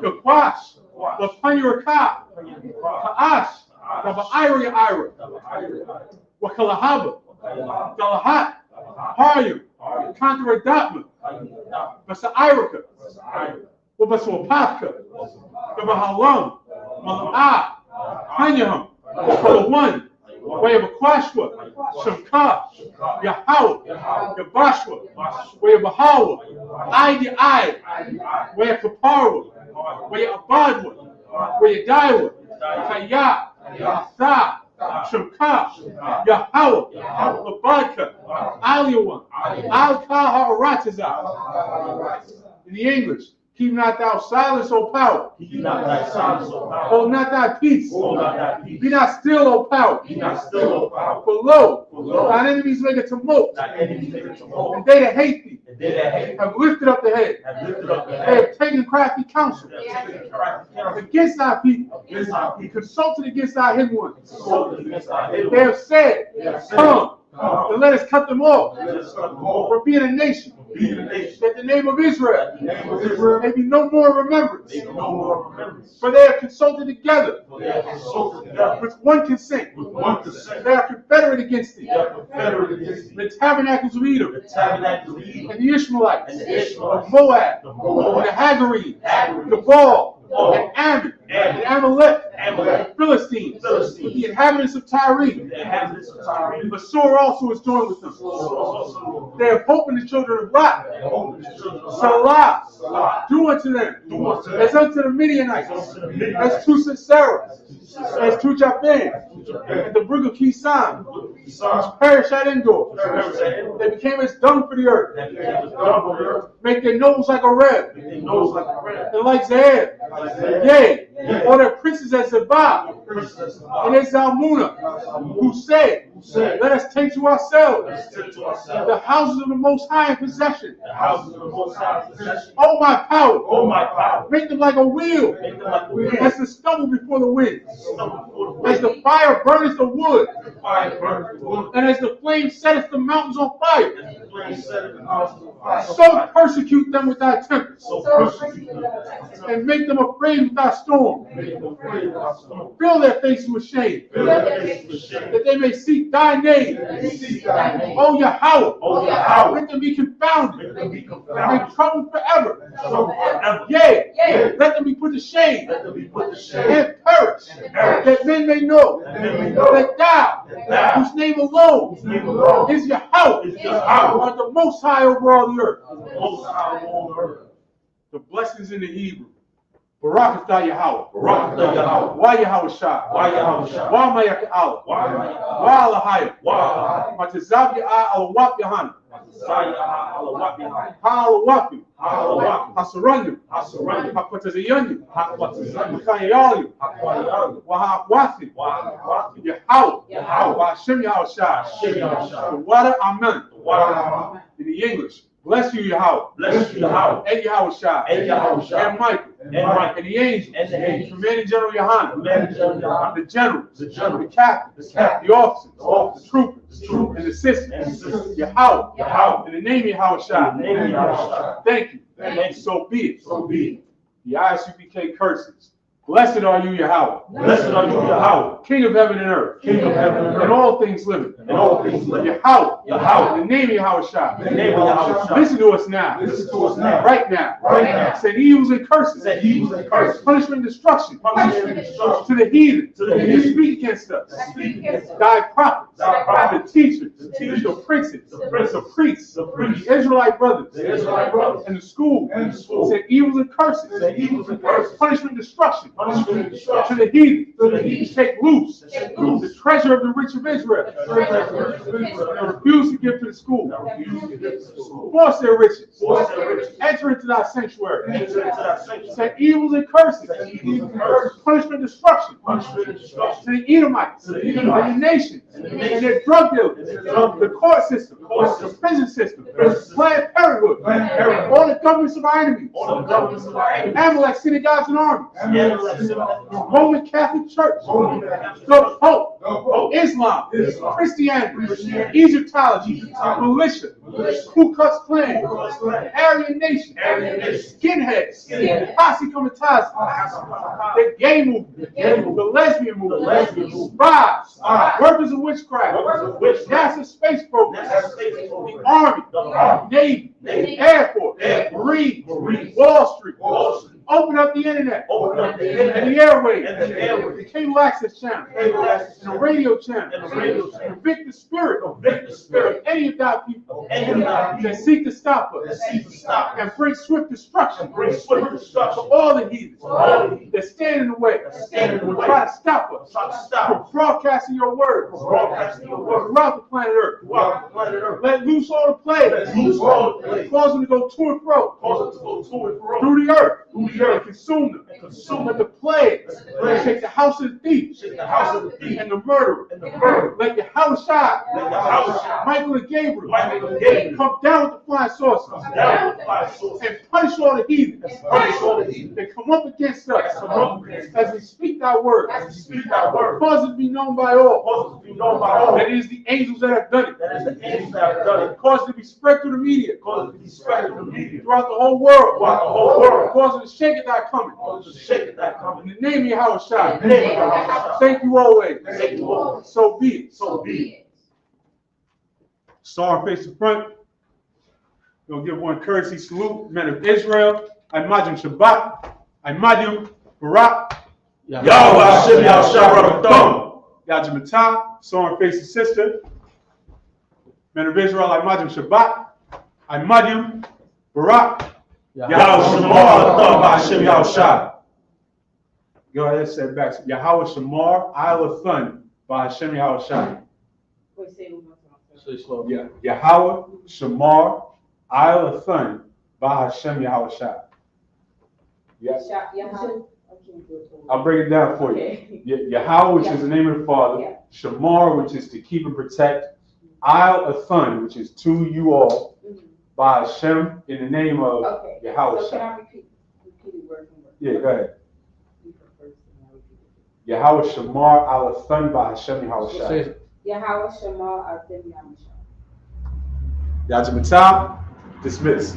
Kakwash, Lapanyuraka, Ka'ash, Ira, Wakalahaba, Galahat, Haryam, Contra-Datma, Basa-Iraka, Wabaswapaka, Gabahalam, Mala'ah, Hanyaham, Kalawan, Wayabakwashwa, Shamka, Yahawa, Yabashwa, Wayabahawa, Ida, Wayakaparwa, Wayabadwa, Wayadaiwa, Kaya, Yatha, Shamka, Yahawa, Labadka, Aliyawan, Al-Kaha Arataza. In the English, keep not thou silence, O power. Hold not thy peace. Be not still, O power. For lo, thine enemies make a tumult. And they that hate thee have lifted up the head. They have taken crafty counsel against thy people. Consulted against thy hidden ones. They have said, come, and let us cut them off from being a nation, that the name of Israel may be no more remembrance. For they have consulted together with one consent. They are confederate against thee. The tabernacles of Edom, and the Ishmaelites, of Moab, and the Hagarenes, the Baal, and Ammon, and Amalek, the Philistines, with the inhabitants of Tyre. And Basur also is joined with them. They have hope in the children of Lot. Salah, do unto them as unto the Midianites, as to Sisera, as to Japheth, and the brook of Kisan, which perished at Endor. They became as dung for the earth. Make their nose like a red, and like Zahab. Yea, all their princes as Zabah, and as Zalmunna, who said, let us take to ourselves the houses of the Most High in possession. Oh my power, make them like a wheel, as the stubble before the wind, as the fire burneth the wood, and as the flame setteth the mountains on fire. So persecute them with thy tempest, and make them afraid with thy storm. Fill their faces with shame, that they may seek thy name. O Yahweh, let them be confounded, and troubled forever. Yea, let them be put to shame, and perish, that men may know that thou, whose name alone is Yahweh, art the Most High over all the earth. The blessings in the Hebrew. Barak atah Yahweh. Why Yahweh Shah? Why Mayaka Allah? Why Alahayim? Matazav Ya'ah Alawat Yahana. Halawapi. Hasurundu. Hakwatazayanyu. Hakanyayalu. Wahakwathi. Yahweh. Hashem Yahushua. The water, amen. In the English. Bless you, Yahweh. And Yahushua. And Michael. And the angels. Commanding General Yohanan. The generals. The captains. The officers. The troopers. And the sisters. Yahweh. In the name of Yahushua. Thank you. And so be it. The Isupk curses. Blessed are you, Yahweh. King of heaven and earth. And all things living. Yahweh. In the name of Yahushua. Listen to us now. Right now. Send evils and curses. Punishment and destruction. To the heathen. Who speak against us. Thy prophets. The teachers. The princes. The priests. The Israelite brothers. And the school. Send evils and curses. Punishment and destruction. To the heathen. Take loose the treasure of the rich of Israel. And refuse to give to the school. Force their riches. Enter into thy sanctuary. Send evils and curses. Punishment and destruction. To the Edomites. And the nations. And their drug dealers. The court system. The prison system. Planned Parenthood. All the governments of our enemies. Amalek synagogues and armies. Roman Catholic Church. The Pope. Islam. Christianity. Egyptology. Militia. Ku Klux Klan. Aryan Nation. Skinheads. Posse Comitatus. The gay movement. The lesbian movement. Spies. Workers of witchcraft. NASA space program. The Army. Navy. Air Force. Marines. Wall Street. Open up the internet. And the airwaves. The cable access channel. And the radio channel. Convict the spirit of any of thy people that seek to stop us. And bring swift destruction to all the heathens that stand in the way. Will try to stop us from broadcasting your word throughout the planet Earth. Let loose all the plagues. Cause them to go to and fro through the earth. And consume them. Let the plague shake the house of the thief and the murderer. Let the house shine. Michael and Gabriel come down with the flying saucers and punish all the heathens that come up against us as we speak thy word. Cause it to be known by all. That it is the angels that have done it. Cause it to be spread through the media. Throughout the whole world. Cause it to shake at thy coming. In the name of Yahushua. Thank you always. So be it. Star face to front. We'll give one courtesy salute. Men of Israel. Imadim Shabbat. Imadim Barak. Yahweh Hashem Yahushua. Yajamatah. Star face to sister. Men of Israel. Imadim Shabbat. Imadim Barak. Yahweh Hashem Yahushua. Go ahead and say it back. Yahweh Shamar, Isle of Fun, by Hashem Yahushua. Wait, say it one more time. Yeah. Yahweh Shamar, Isle of Fun, by Hashem Yahushua. Yeah. I'll break it down for you. Yahweh, which is the name of the Father. Shamar, which is to keep and protect. Isle of Fun, which is to you all. By Hashem, in the name of Yahweh. So can I repeat it word for word? Yeah, go ahead. Yahweh Shamar al Thun by Hashem Yahushua. Yahweh Shamar Hashem Yahushua. Yajamatah, dismiss.